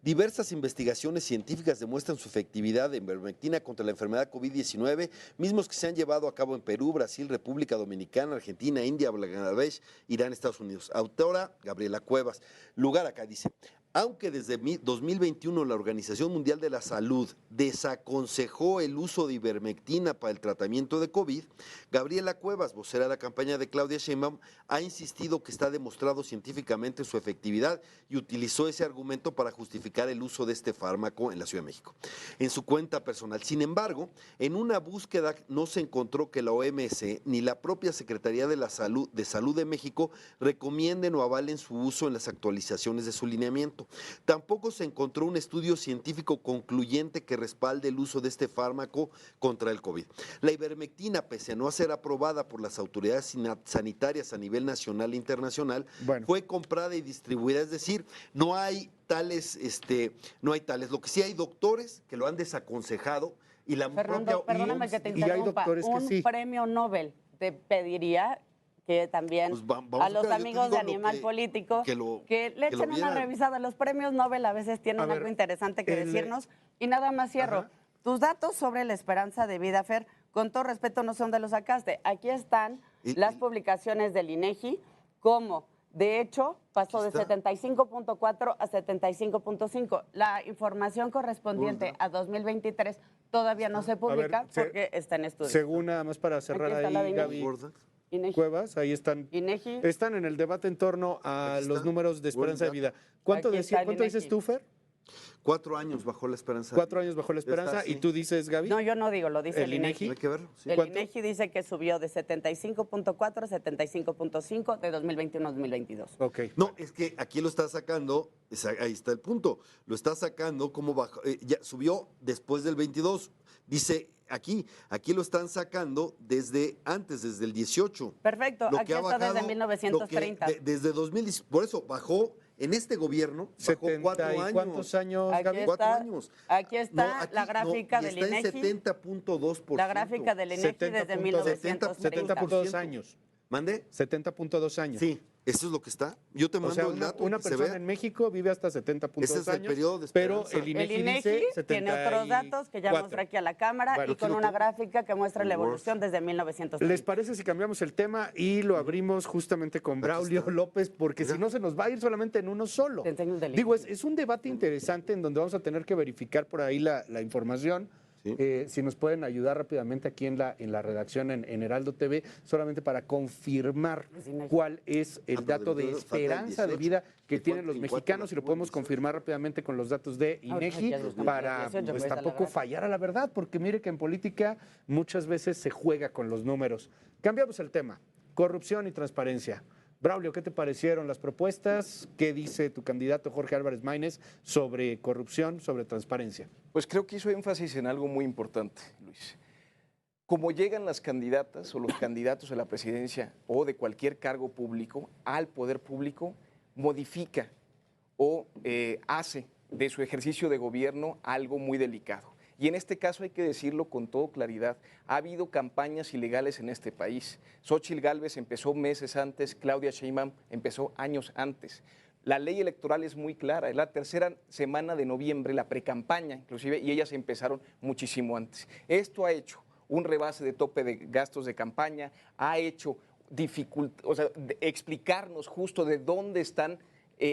Diversas investigaciones científicas demuestran su efectividad de ivermectina contra la enfermedad COVID-19, mismos que se han llevado a cabo en Perú, Brasil, República Dominicana, Argentina, India, Bangladesh, Irán, Estados Unidos. Autora, Gabriela Cuevas. Lugar acá dice, aunque desde 2021 la Organización Mundial de la Salud desaconsejó el uso de ivermectina para el tratamiento de COVID, Gabriela Cuevas, vocera de la campaña de Claudia Sheinbaum, ha insistido que está demostrado científicamente su efectividad y utilizó ese argumento para justificar el uso de este fármaco en la Ciudad de México, en su cuenta personal. Sin embargo, en una búsqueda no se encontró que la OMS ni la propia Secretaría de Salud de México recomienden o avalen su uso en las actualizaciones de su lineamiento. Tampoco se encontró un estudio científico concluyente que respalde el uso de este fármaco contra el COVID. La ivermectina, pese a no ser aprobada por las autoridades sanitarias a nivel nacional e internacional, fue comprada y distribuida, es decir, no hay tales. Lo que sí hay doctores que lo han desaconsejado y la
Fernando,
propia
perdóname que te
y hay
interrumpa.
doctores que
Un
sí.
premio Nobel te pediría que también
Pues vamos
a los
yo te
amigos
digo
de
lo
Animal
que-
Político
que
le
lo
echen una
vieran.
revisada. Los premios Nobel a veces tienen
A ver,
algo interesante que
el-
decirnos. Y nada más cierro.
Ajá.
Tus datos sobre la esperanza de vida, Fer, con todo respeto, no sé dónde los sacaste. Aquí están las publicaciones del INEGI, como de hecho pasó de 75.4 a 75.5. La información correspondiente a 2023 todavía no se publica porque está en estudio.
Según nada más para cerrar
Aquí está la de
ahí,
INEGI.
Gaby
INEGI.
Cuevas, ahí están.
INEGI.
Están en el debate en torno a los números de esperanza de vida. ¿Cuánto,
Aquí está el
¿cuánto dices
INEGI.
tú, Fer?
4 años bajó la esperanza.
4 años bajó la esperanza.
Está,
¿Y
sí.
tú dices, Gaby?
No, yo no digo, lo dice el INEGI.
Hay que verlo. sí.
El
¿Cuánto?
INEGI dice que subió de 75.4 a 75.5 de 2021 a 2022.
Ok.
No, es que aquí lo está sacando, ahí está el punto, lo está sacando como bajó, ya subió después del 22. Dice aquí lo están sacando desde antes, desde el 18.
Perfecto,
Lo
aquí
que ha
está desde
bajado,
1930.
desde 2010, por eso bajó en este gobierno, bajó 4 años.
¿Y cuántos años,
Aquí
Gaby?
está,
4 años.
aquí está
No, aquí
la
no,
gráfica
y
del
está
INEGI.
en 70.2%.
La gráfica del INEGI desde 1930.
70.2 años.
¿Mande?
70.2 años.
Sí, eso es lo que está. Yo te
O
mando
sea,
el dato.
una
que se
persona
vea.
en México vive hasta 70.2
Ese es el
años,
periodo de
pero
esperanza.
el INEGI,
El INEGI
dice
tiene otros datos que ya mostré aquí a la cámara
Bueno,
y con
aquí lo
una
tengo.
gráfica que muestra la evolución desde 1930.
¿Les parece si cambiamos el tema y lo abrimos justamente con Braulio López? Porque si no se nos va a ir solamente en uno solo.
Te enseño el del
Digo, es un debate interesante en donde vamos a tener que verificar por ahí la información.
Sí.
Si nos pueden ayudar rápidamente aquí en la redacción en Heraldo TV, solamente para confirmar cuál es el
pero
dato
de
de
verdad falta el
esperanza de
18.
vida que
¿En
tienen
cuánto-
los
en cuánto
mexicanos
la
y lo podemos
tuvo el
confirmar rápidamente con los datos de INEGI
ya buscamos
para
el 18,
pues,
ahí está la
tampoco
gráfica.
fallar a la verdad, porque mire que en política muchas veces se juega con los números. Cambiamos el tema, corrupción y transparencia. Braulio, ¿qué te parecieron las propuestas? ¿Qué dice tu candidato Jorge Álvarez Maínez sobre corrupción, sobre transparencia?
Pues creo que hizo énfasis en algo muy importante, Luis. Como llegan las candidatas o los candidatos a la presidencia o de cualquier cargo público al poder público, modifica o hace de su ejercicio de gobierno algo muy delicado. Y en este caso hay que decirlo con toda claridad, ha habido campañas ilegales en este país. Xóchitl Gálvez empezó meses antes, Claudia Sheinbaum empezó años antes. La ley electoral es muy clara, es la tercera semana de noviembre, la precampaña inclusive, y ellas empezaron muchísimo antes. Esto ha hecho un rebase de tope de gastos de campaña, ha hecho explicarnos justo de dónde están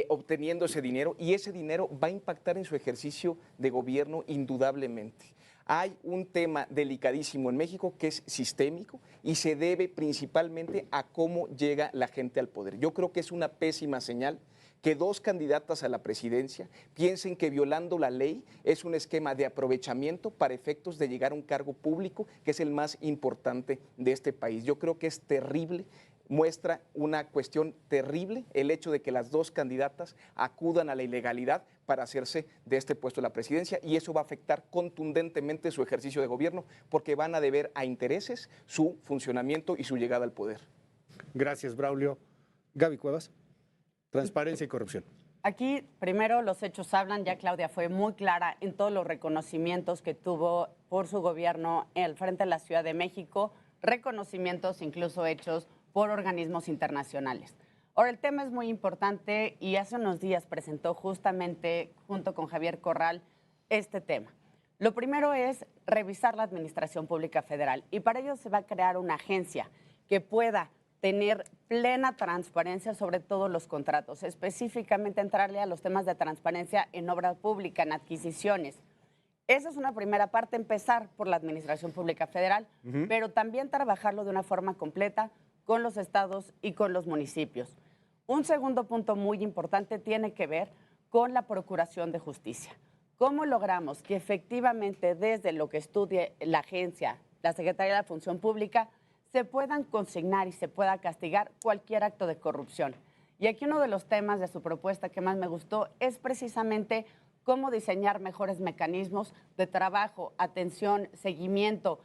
obteniendo ese dinero, y ese dinero va a impactar en su ejercicio de gobierno indudablemente. Hay un tema delicadísimo en México que es sistémico y se debe principalmente a cómo llega la gente al poder. Yo creo que es una pésima señal que dos candidatas a la presidencia piensen que violando la ley es un esquema de aprovechamiento para efectos de llegar a un cargo público que es el más importante de este país. Yo creo que es terrible, muestra una cuestión terrible el hecho de que las dos candidatas acudan a la ilegalidad para hacerse de este puesto de la presidencia, y eso va a afectar contundentemente su ejercicio de gobierno porque van a deber a intereses su funcionamiento y su llegada al poder.
Gracias, Braulio. Gaby Cuevas, transparencia y corrupción.
Aquí, primero, los hechos hablan. Ya Claudia fue muy clara en todos los reconocimientos que tuvo por su gobierno al frente de la Ciudad de México, reconocimientos incluso hechos por organismos internacionales. Ahora, el tema es muy importante y hace unos días presentó justamente, junto con Javier Corral, este tema. Lo primero es revisar la Administración Pública Federal, y para ello se va a crear una agencia que pueda tener plena transparencia sobre todos los contratos, específicamente entrarle a los temas de transparencia en obra pública, en adquisiciones. Esa es una primera parte, empezar por la Administración Pública Federal, pero también trabajarlo de una forma completa con los estados y con los municipios. Un segundo punto muy importante tiene que ver con la Procuración de Justicia. ¿Cómo logramos que efectivamente desde lo que estudie la agencia, la Secretaría de la Función Pública, se puedan consignar y se pueda castigar cualquier acto de corrupción? Y aquí uno de los temas de su propuesta que más me gustó es precisamente cómo diseñar mejores mecanismos de trabajo, atención, seguimiento,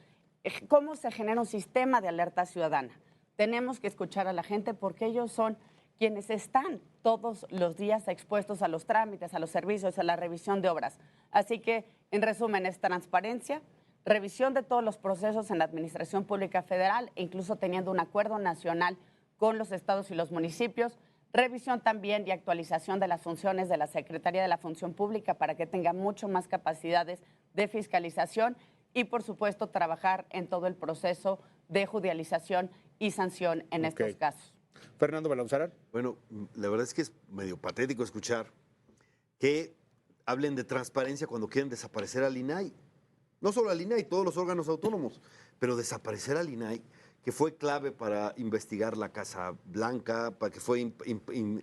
cómo se genera un sistema de alerta ciudadana. Tenemos que escuchar a la gente porque ellos son quienes están todos los días expuestos a los trámites, a los servicios, a la revisión de obras. Así que, en resumen, es transparencia, revisión de todos los procesos en la Administración Pública Federal, e incluso teniendo un acuerdo nacional con los estados y los municipios, revisión también y actualización de las funciones de la Secretaría de la Función Pública para que tenga mucho más capacidades de fiscalización y, por supuesto, trabajar en todo el proceso de judicialización y sanción en estos casos.
Fernando Belauzarán.
Bueno, la verdad es que es medio patético escuchar que hablen de transparencia cuando quieren desaparecer al INAI. No solo al INAI, todos los órganos autónomos, pero desaparecer al INAI, que fue clave para investigar la Casa Blanca, para que fue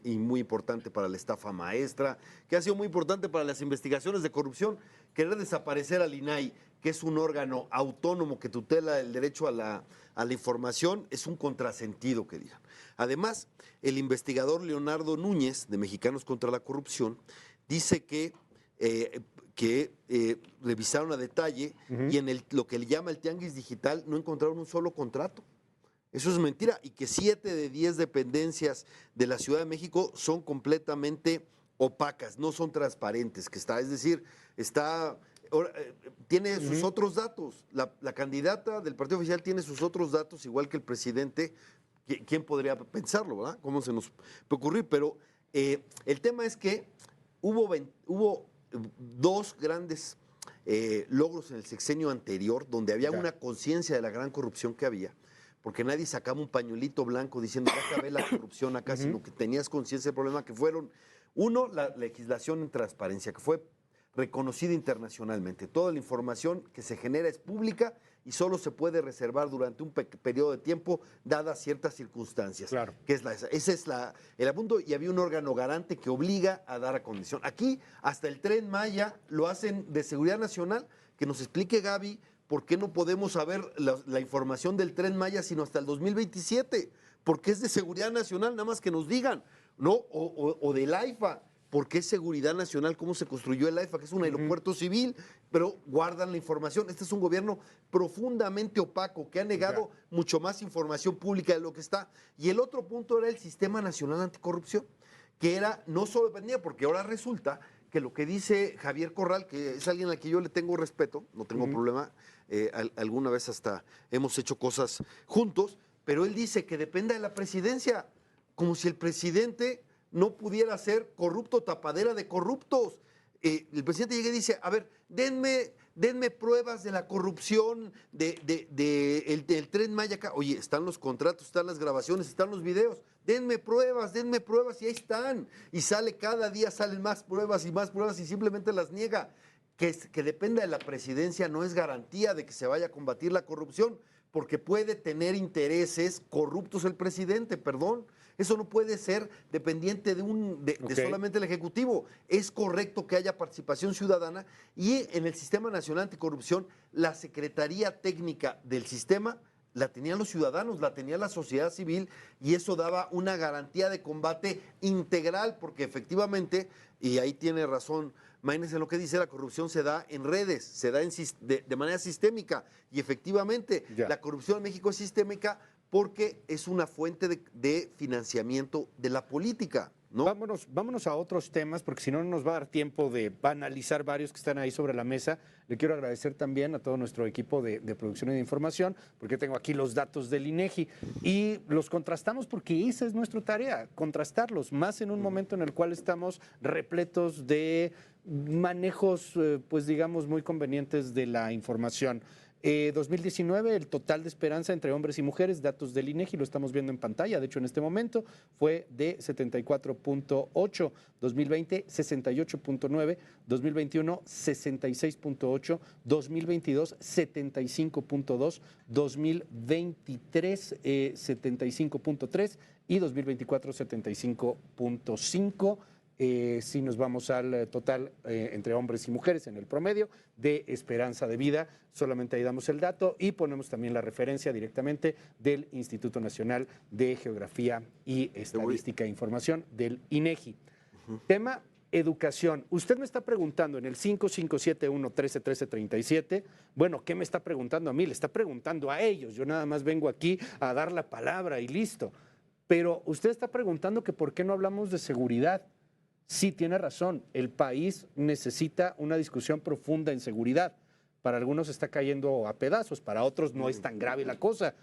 muy importante para la estafa maestra, que ha sido muy importante para las investigaciones de corrupción. Querer desaparecer al INAI, que es un órgano autónomo que tutela el derecho a la información, es un contrasentido, que digan. Además, el investigador Leonardo Núñez, de Mexicanos contra la Corrupción, dice que revisaron a detalle y en lo que le llama el tianguis digital no encontraron un solo contrato. Eso es mentira, y que 7 de 10 dependencias de la Ciudad de México son completamente opacas, no son transparentes, es decir, tiene sus otros datos. La candidata del partido oficial tiene sus otros datos, igual que el presidente. ¿Quién podría pensarlo, verdad? ¿Cómo se nos puede ocurrir? Pero el tema es que hubo dos grandes logros en el sexenio anterior, donde había una conciencia de la gran corrupción que había, porque nadie sacaba un pañuelito blanco diciendo ya acabé la corrupción acá, sino que tenías conciencia del problema, que fueron, uno, la legislación en transparencia, que fue reconocida internacionalmente. Toda la información que se genera es pública y solo se puede reservar durante un periodo de tiempo, dadas ciertas circunstancias. Claro. Ese es el apunto, y había un órgano garante que obliga a dar a condición. Aquí, hasta el Tren Maya lo hacen de seguridad nacional. Que nos explique, Gaby, por qué no podemos saber la información del Tren Maya sino hasta el 2027, porque es de seguridad nacional, nada más que nos digan, ¿no? O del AIFA. ¿Por qué seguridad nacional? ¿Cómo se construyó el AIFA? Que es un aeropuerto civil, pero guardan la información. Este es un gobierno profundamente opaco, que ha negado mucho más información pública de lo que está. Y el otro punto era el Sistema Nacional Anticorrupción, que no solo dependía, porque ahora resulta que lo que dice Javier Corral, que es alguien al que yo le tengo respeto, no tengo problema, alguna vez hasta hemos hecho cosas juntos, pero él dice que dependa de la presidencia, como si el presidente no pudiera ser corrupto, tapadera de corruptos. El presidente llega y dice, a ver, denme pruebas de la corrupción del Tren Maya acá. Oye, están los contratos, están las grabaciones, están los videos. Denme pruebas, y ahí están. Y cada día salen más pruebas y simplemente las niega. Que dependa de la presidencia no es garantía de que se vaya a combatir la corrupción, porque puede tener intereses corruptos el presidente, perdón. Eso no puede ser dependiente de solamente el Ejecutivo. Es correcto que haya participación ciudadana y en el Sistema Nacional Anticorrupción, la Secretaría Técnica del sistema la tenían los ciudadanos, la tenía la sociedad civil y eso daba una garantía de combate integral porque efectivamente, y ahí tiene razón Maínez en lo que dice, la corrupción se da en redes, se da de manera sistémica y efectivamente la corrupción en México es sistémica porque es una fuente de financiamiento de la política, ¿no?
Vámonos a otros temas, porque si no, no nos va a dar tiempo de analizar varios que están ahí sobre la mesa. Le quiero agradecer también a todo nuestro equipo de producción y de información, porque tengo aquí los datos del INEGI y los contrastamos porque esa es nuestra tarea, contrastarlos, más en un momento en el cual estamos repletos de manejos, pues digamos, muy convenientes de la información. 2019, el total de esperanza entre hombres y mujeres, datos del INEGI, lo estamos viendo en pantalla, de hecho en este momento, fue de 74.8, 2020 68.9, 2021 66.8, 2022 75.2, 2023 75.3 y 2024 75.5. Si nos vamos al total entre hombres y mujeres en el promedio de esperanza de vida, solamente ahí damos el dato y ponemos también la referencia directamente del Instituto Nacional de Geografía y Estadística e Información del INEGI. Tema educación. Usted me está preguntando en el 5571-131337, bueno, ¿qué me está preguntando a mí? Le está preguntando a ellos, yo nada más vengo aquí a dar la palabra y listo. Pero usted está preguntando que por qué no hablamos de seguridad. Sí, tiene razón, el país necesita una discusión profunda en seguridad. Para algunos está cayendo a pedazos, para otros no es tan grave la cosa.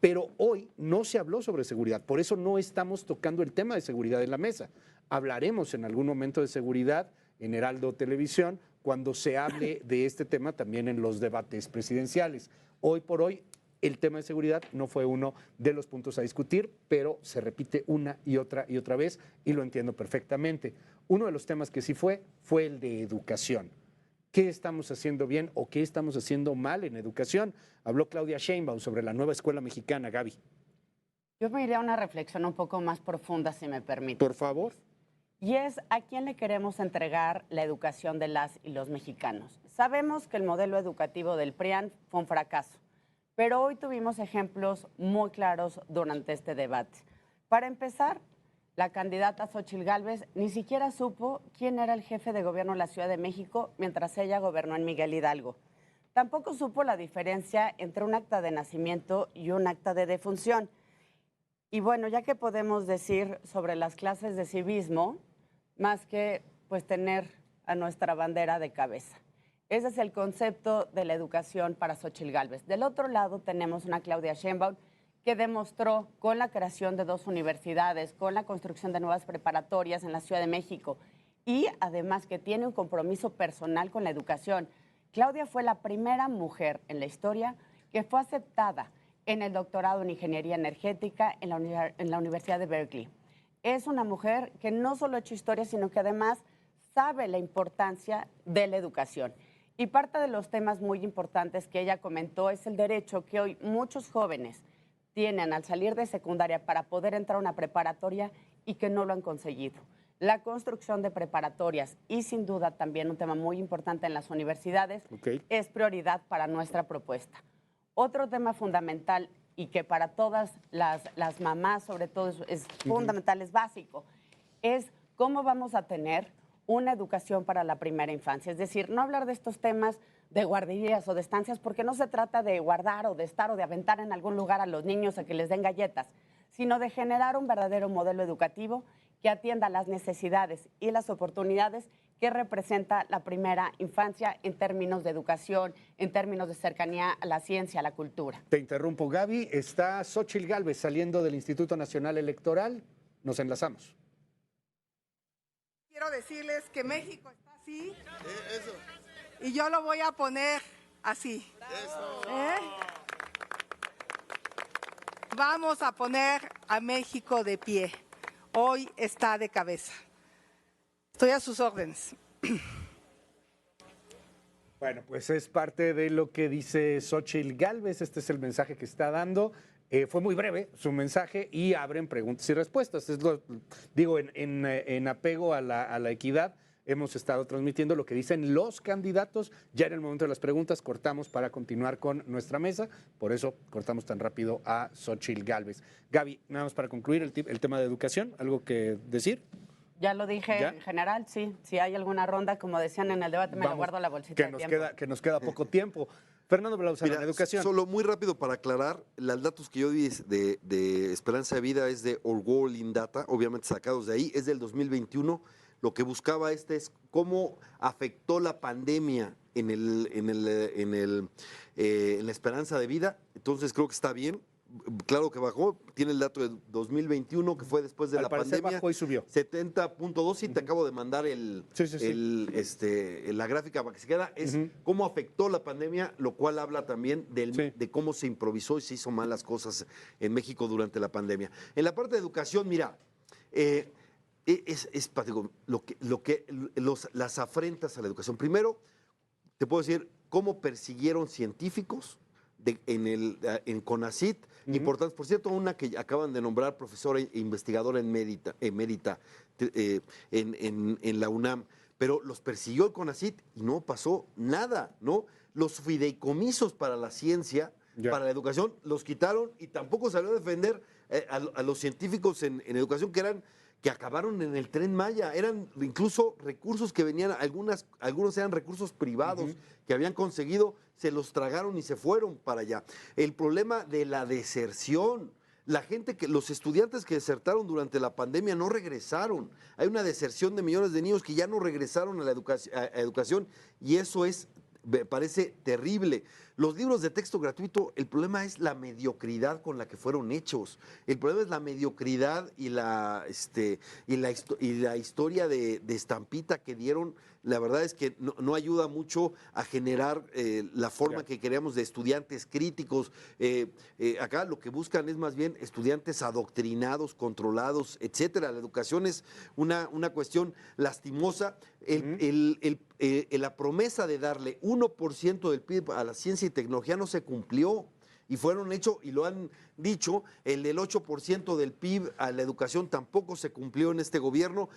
Pero hoy no se habló sobre seguridad, por eso no estamos tocando el tema de seguridad en la mesa. Hablaremos en algún momento de seguridad en Heraldo Televisión cuando se hable de este tema también en los debates presidenciales. Hoy por hoy el tema de seguridad no fue uno de los puntos a discutir, pero se repite una y otra vez y lo entiendo perfectamente. Uno de los temas que sí fue el de educación. ¿Qué estamos haciendo bien o qué estamos haciendo mal en educación? Habló Claudia Sheinbaum sobre la nueva escuela mexicana, Gaby.
Yo me iría a una reflexión un poco más profunda, si me permite.
Por favor.
Y es a quién le queremos entregar la educación de las y los mexicanos. Sabemos que el modelo educativo del PRIAN fue un fracaso. Pero hoy tuvimos ejemplos muy claros durante este debate. Para empezar, la candidata Xóchitl Gálvez ni siquiera supo quién era el jefe de gobierno de la Ciudad de México mientras ella gobernó en Miguel Hidalgo. Tampoco supo la diferencia entre un acta de nacimiento y un acta de defunción. Y bueno, ya que podemos decir sobre las clases de civismo, más que pues tener a nuestra bandera de cabeza. Ese es el concepto de la educación para Xóchitl Gálvez. Del otro lado tenemos una Claudia Sheinbaum que demostró con la creación de 2 universidades, con la construcción de nuevas preparatorias en la Ciudad de México y además que tiene un compromiso personal con la educación. Claudia fue la primera mujer en la historia que fue aceptada en el doctorado en Ingeniería Energética en la Universidad de Berkeley. Es una mujer que no solo ha hecho historia, sino que además sabe la importancia de la educación. Y parte de los temas muy importantes que ella comentó es el derecho que hoy muchos jóvenes tienen al salir de secundaria para poder entrar a una preparatoria y que no lo han conseguido. La construcción de preparatorias y sin duda también un tema muy importante en las universidades es prioridad para nuestra propuesta. Otro tema fundamental y que para todas las mamás sobre todo es fundamental, es básico, es cómo vamos a tener una educación para la primera infancia. Es decir, no hablar de estos temas de guarderías o de estancias porque no se trata de guardar o de estar o de aventar en algún lugar a los niños a que les den galletas, sino de generar un verdadero modelo educativo que atienda las necesidades y las oportunidades que qué representa la primera infancia en términos de educación, en términos de cercanía a la ciencia, a la cultura.
Te interrumpo, Gaby. Está Xóchitl Gálvez saliendo del Instituto Nacional Electoral. Nos enlazamos.
Quiero decirles que México está así y yo lo voy a poner así. Vamos a poner a México de pie. Hoy está de cabeza. Estoy a sus órdenes.
Bueno, pues es parte de lo que dice Xóchitl Gálvez. Este es el mensaje que está dando. Fue muy breve su mensaje y abren preguntas y respuestas. Digo, en apego a la equidad, hemos estado transmitiendo lo que dicen los candidatos. Ya en el momento de las preguntas cortamos para continuar con nuestra mesa. Por eso cortamos tan rápido a Xóchitl Gálvez. Gaby, nada más para concluir el tema de educación, ¿algo que decir?
Ya lo dije
¿Ya?
en general, sí. Si hay alguna ronda, como decían en el debate, me la guardo la bolsita de tiempo.
Que nos queda poco tiempo. Fernando Blauzano,
Mira,
educación.
solo muy rápido para aclarar, los datos que yo di de Esperanza de Vida es de Our World in Data, obviamente sacados de ahí, es del 2021. Lo que buscaba es cómo afectó la pandemia en la esperanza de vida. Entonces creo que está bien. Claro que bajó, tiene el dato de 2021, que fue después de
Al
la
parecer
pandemia.
bajó y subió.
70.2, y te acabo de mandar la gráfica para que se queda. Es cómo afectó la pandemia, lo cual habla también de cómo se improvisó y se hizo mal las cosas en México durante la pandemia. En la parte de educación, mira, es pático las afrentas a la educación. Primero, te puedo decir cómo persiguieron científicos en CONACYT, importantes. Por cierto, una que acaban de nombrar profesora e investigadora emérita en la UNAM, pero los persiguió el CONACYT y no pasó nada, ¿no? Los fideicomisos para la ciencia, para la educación, los quitaron y tampoco salió a defender a los científicos en educación que acabaron en el Tren Maya. Eran incluso recursos que venían, algunos eran recursos privados que habían conseguido, se los tragaron y se fueron para allá. El problema de la deserción, los estudiantes que desertaron durante la pandemia no regresaron. Hay una deserción de millones de niños que ya no regresaron a la educación y eso me parece terrible. Los libros de texto gratuito, el problema es la mediocridad con la que fueron hechos. El problema es la mediocridad y la historia de estampita que dieron. La verdad es que no ayuda mucho a generar la forma que queríamos de estudiantes críticos. Acá lo que buscan es más bien estudiantes adoctrinados, controlados, etcétera. La educación es una cuestión lastimosa. La promesa de darle 1% del PIB a la ciencia y tecnología no se cumplió y fueron hechos, y lo han dicho, el del 8% del PIB a la educación tampoco se cumplió en este gobierno.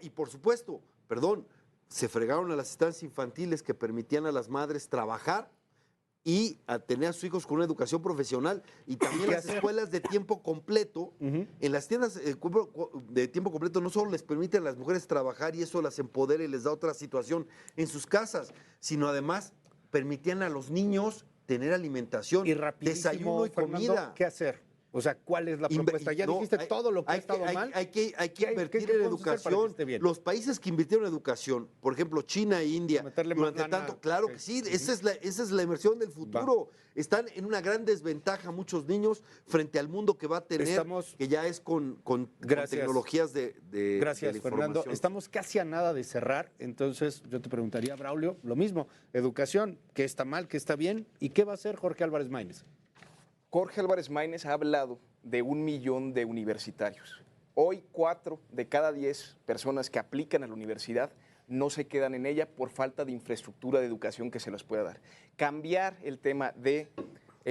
Y por supuesto, se fregaron a las estancias infantiles que permitían a las madres trabajar y a tener a sus hijos con una educación profesional, y también las escuelas de tiempo completo. En las tiendas de tiempo completo no solo les permiten a las mujeres trabajar y eso las empodera y les da otra situación en sus casas, sino además permitían a los niños tener alimentación,
y
desayuno y
Fernando,
comida.
¿qué hacer? O sea, ¿cuál es la propuesta? Ya dijiste todo lo que ha estado mal.
Hay que invertir en educación. Los países que invirtieron en educación, por ejemplo, China e India, durante tanto, claro que sí, esa es la inversión del futuro. Están en una gran desventaja muchos niños frente al mundo que va a tener, que ya es con tecnologías de
Gracias,
la
Fernando.
información.
Estamos casi a nada de cerrar, entonces yo te preguntaría, Braulio, lo mismo. Educación, ¿qué está mal, qué está bien? ¿Y qué va a hacer Jorge Álvarez Maínez?
Jorge Álvarez Maínez ha hablado de 1 millón de universitarios. Hoy 4 de cada 10 personas que aplican a la universidad no se quedan en ella por falta de infraestructura de educación que se les pueda dar. Cambiar el tema de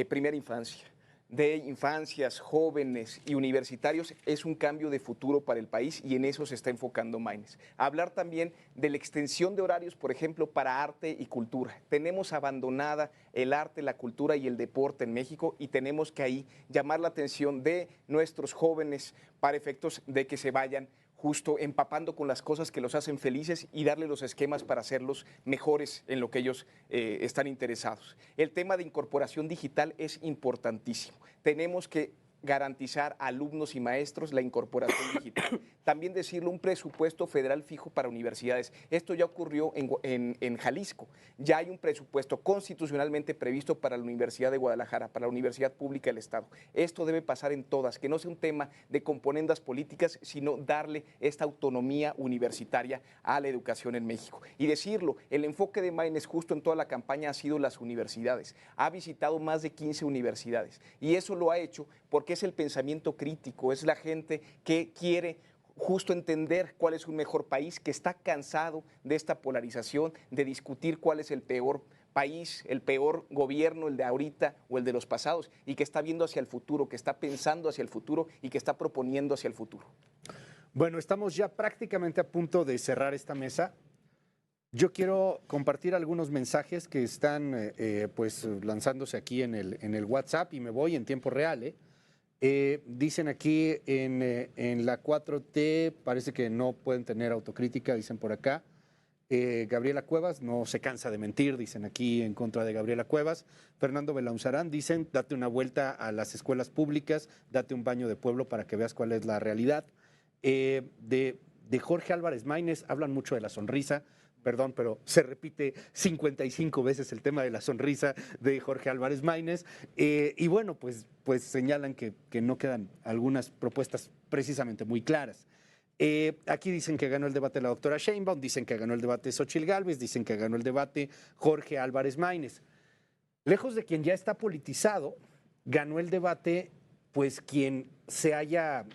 primera infancia, de infancias, jóvenes y universitarios es un cambio de futuro para el país y en eso se está enfocando Maínez. Hablar también de la extensión de horarios, por ejemplo, para arte y cultura. Tenemos abandonada el arte, la cultura y el deporte en México y tenemos que ahí llamar la atención de nuestros jóvenes para efectos de que se vayan justo empapando con las cosas que los hacen felices y darle los esquemas para hacerlos mejores en lo que ellos están interesados. El tema de incorporación digital es importantísimo. Tenemos que garantizar a alumnos y maestros la incorporación digital. También decirlo, un presupuesto federal fijo para universidades. Esto ya ocurrió en Jalisco. Ya hay un presupuesto constitucionalmente previsto para la Universidad de Guadalajara, para la Universidad Pública del Estado. Esto debe pasar en todas, que no sea un tema de componendas políticas, sino darle esta autonomía universitaria a la educación en México. Y decirlo, el enfoque de Maines justo en toda la campaña ha sido las universidades. Ha visitado más de 15 universidades y eso lo ha hecho porque es el pensamiento crítico, es la gente que quiere justo entender cuál es un mejor país, que está cansado de esta polarización, de discutir cuál es el peor país, el peor gobierno, el de ahorita o el de los pasados, y que está viendo hacia el futuro, que está pensando hacia el futuro y que está proponiendo hacia el futuro.
Bueno, estamos ya prácticamente a punto de cerrar esta mesa. Yo quiero compartir algunos mensajes que están pues lanzándose aquí en el WhatsApp y me voy en tiempo real. Dicen aquí en la 4T, parece que no pueden tener autocrítica, dicen por acá. Gabriela Cuevas no se cansa de mentir, dicen aquí en contra de Gabriela Cuevas. Fernando Belaunzarán, dicen, date una vuelta a las escuelas públicas, date un baño de pueblo para que veas cuál es la realidad. De Jorge Álvarez Maínez, hablan mucho de la sonrisa. Perdón, pero se repite 55 veces el tema de la sonrisa de Jorge Álvarez Maínez. Y bueno, pues señalan que no quedan algunas propuestas precisamente muy claras. Aquí dicen que ganó el debate la doctora Sheinbaum, dicen que ganó el debate Xóchitl Gálvez, dicen que ganó el debate Jorge Álvarez Maínez. Lejos de quien ya está politizado, ganó el debate pues quien haya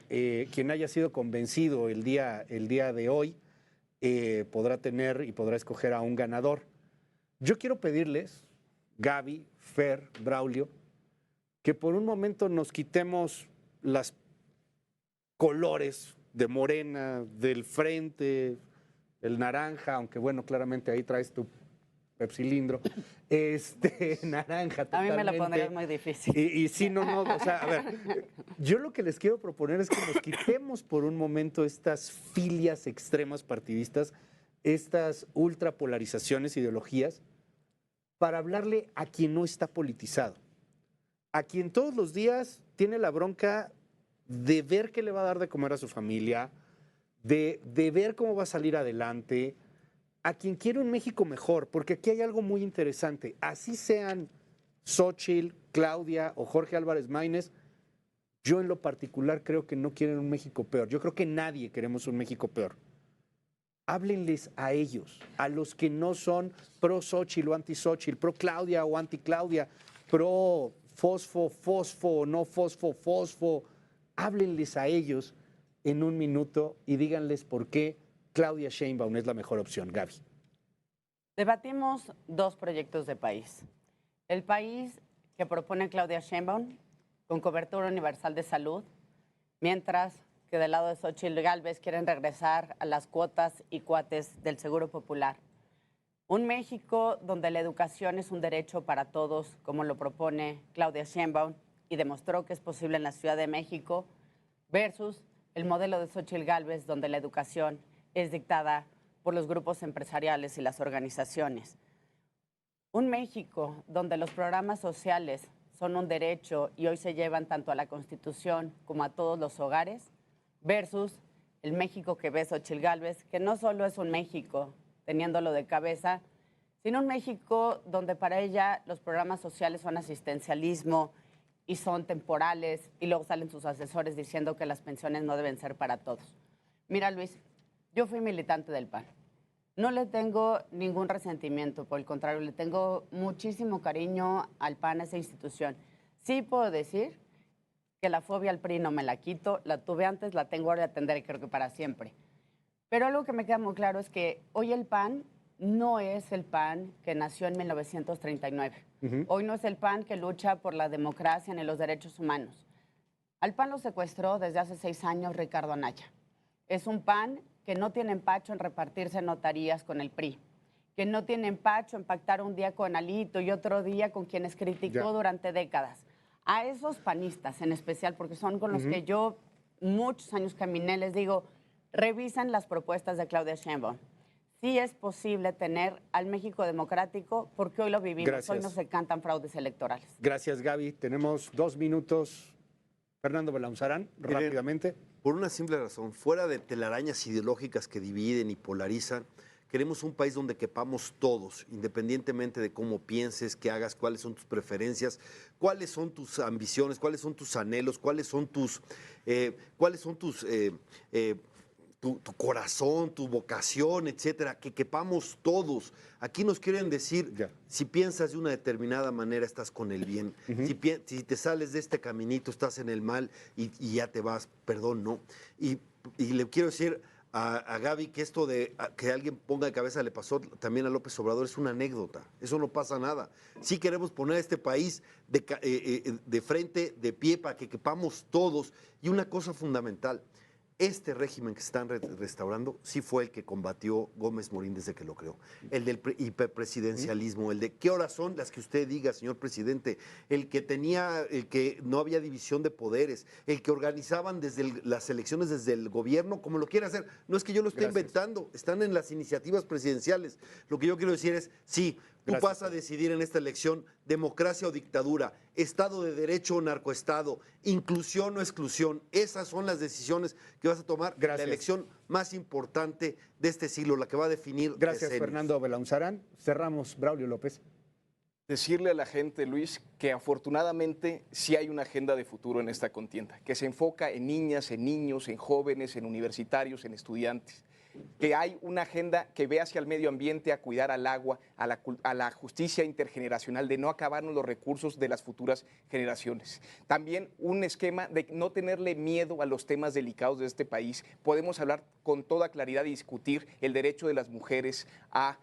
sido convencido el día de hoy. Podrá tener y podrá escoger a un ganador. Yo quiero pedirles, Gaby, Fer, Braulio, que por un momento nos quitemos los colores de Morena, del Frente, el naranja, aunque bueno, claramente ahí traes tu pepsilindro, naranja totalmente.
A mí me la pondrías muy difícil.
Y sí, no, o sea, a ver, yo lo que les quiero proponer es que nos quitemos por un momento estas filias extremas partidistas, estas ultrapolarizaciones, ideologías, para hablarle a quien no está politizado, a quien todos los días tiene la bronca de ver qué le va a dar de comer a su familia, de ver cómo va a salir adelante, a quien quiere un México mejor, porque aquí hay algo muy interesante. Así sean Xóchitl, Claudia o Jorge Álvarez Maínez, yo en lo particular creo que no quieren un México peor. Yo creo que nadie queremos un México peor. Háblenles a ellos, a los que no son pro Xóchitl o anti Xóchitl, pro Claudia o anti Claudia, pro fosfo, no fosfo. Háblenles a ellos en un minuto y díganles por qué Claudia Sheinbaum es la mejor opción. Gaby.
Debatimos dos proyectos de país. El país que propone Claudia Sheinbaum con cobertura universal de salud, mientras que del lado de Xóchitl Gálvez quieren regresar a las cuotas y cuates del Seguro Popular. Un México donde la educación es un derecho para todos, como lo propone Claudia Sheinbaum, y demostró que es posible en la Ciudad de México, versus el modelo de Xóchitl Gálvez, donde la educación es dictada por los grupos empresariales y las organizaciones. Un México donde los programas sociales son un derecho y hoy se llevan tanto a la Constitución como a todos los hogares, versus el México que ve Xóchitl Gálvez, que no solo es un México teniéndolo de cabeza, sino un México donde para ella los programas sociales son asistencialismo y son temporales, y luego salen sus asesores diciendo que las pensiones no deben ser para todos. Mira, Luis, yo fui militante del PAN. No le tengo ningún resentimiento, por el contrario, le tengo muchísimo cariño al PAN, a esa institución. Sí puedo decir que la fobia al PRI no me la quito, la tuve antes, la tengo ahora y la tendré, creo que para siempre. Pero algo que me queda muy claro es que hoy el PAN no es el PAN que nació en 1939. Hoy no es el PAN que lucha por la democracia ni los derechos humanos. Al PAN lo secuestró desde hace 6 años Ricardo Anaya. Es un PAN que no tiene empacho en repartirse notarías con el PRI, que no tiene empacho en pactar un día con Alito y otro día con quienes criticó durante décadas. A esos panistas en especial, porque son con los que yo muchos años caminé, les digo, revisan las propuestas de Claudia Sheinbaum. Sí es posible tener al México democrático porque hoy lo vivimos. Gracias. Hoy no se cantan fraudes electorales.
Gracias, Gaby. Tenemos 2 minutos. Fernando Belaunzarán, rápidamente.
Por una simple razón, fuera de telarañas ideológicas que dividen y polarizan, queremos un país donde quepamos todos, independientemente de cómo pienses, qué hagas, cuáles son tus preferencias, cuáles son tus ambiciones, cuáles son tus anhelos, cuáles son tus tu corazón, tu vocación, etcétera, que quepamos todos. Aquí nos quieren decir, si piensas de una determinada manera, estás con el bien. Si te sales de este caminito, estás en el mal y ya te vas. Perdón, no. Y le quiero decir a Gaby que esto de que alguien ponga de cabeza le pasó también a López Obrador es una anécdota. Eso no pasa nada. Sí queremos poner a este país de frente, de pie, para que quepamos todos. Y una cosa fundamental, este régimen que están restaurando sí fue el que combatió Gómez Morín desde que lo creó. El del hiperpresidencialismo, el de qué horas son las que usted diga, señor presidente, el que no había división de poderes, el que organizaban desde las elecciones desde el gobierno, como lo quiere hacer. No es que yo lo esté inventando, están en las iniciativas presidenciales. Lo que yo quiero decir es, sí, tú vas a decidir en esta elección democracia o dictadura, Estado de Derecho o narcoestado, inclusión o exclusión. Esas son las decisiones que vas a tomar. La elección más importante de este siglo, la que va a definir.
Gracias, Fernando Belaunzarán. Cerramos, Braulio López.
Decirle a la gente, Luis, que afortunadamente sí hay una agenda de futuro en esta contienda, que se enfoca en niñas, en niños, en jóvenes, en universitarios, en estudiantes. Que hay una agenda que ve hacia el medio ambiente, a cuidar al agua, a la justicia intergeneracional, de no acabarnos los recursos de las futuras generaciones. También un esquema de no tenerle miedo a los temas delicados de este país. Podemos hablar con toda claridad y discutir el derecho de las mujeres a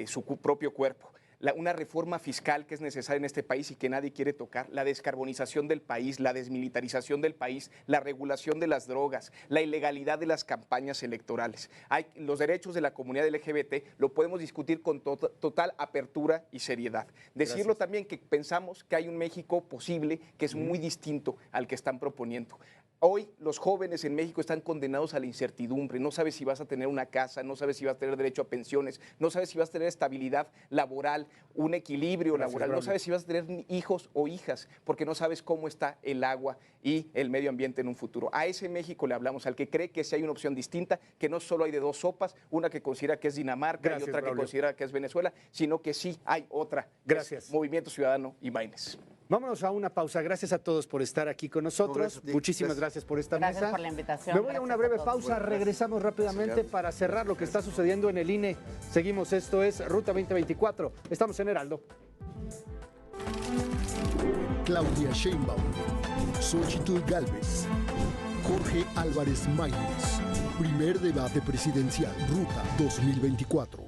su propio cuerpo. Una reforma fiscal que es necesaria en este país y que nadie quiere tocar, la descarbonización del país, la desmilitarización del país, la regulación de las drogas, la ilegalidad de las campañas electorales. Los derechos de la comunidad LGBT lo podemos discutir con total apertura y seriedad. Decirlo también que pensamos que hay un México posible que es muy distinto al que están proponiendo. Hoy los jóvenes en México están condenados a la incertidumbre. No sabes si vas a tener una casa, no sabes si vas a tener derecho a pensiones, no sabes si vas a tener estabilidad laboral, un equilibrio laboral, no sabes si vas a tener hijos o hijas, porque no sabes cómo está el agua y el medio ambiente en un futuro. A ese México le hablamos, al que cree que sí hay una opción distinta, que no solo hay de dos sopas, una que considera que es Dinamarca y otra que considera que es Venezuela, sino que sí hay otra.
Gracias.
Movimiento Ciudadano y Maynes.
Vámonos a una pausa. Gracias a todos por estar aquí con nosotros. Muchísimas gracias por esta mesa.
Gracias por la invitación.
Me voy a una breve pausa. Regresamos rápidamente para cerrar lo que está sucediendo en el INE. Seguimos. Esto es Ruta 2024. Estamos en Heraldo.
Claudia Sheinbaum, Xochitl Gálvez, Jorge Álvarez Maínez. Primer debate presidencial. Ruta 2024.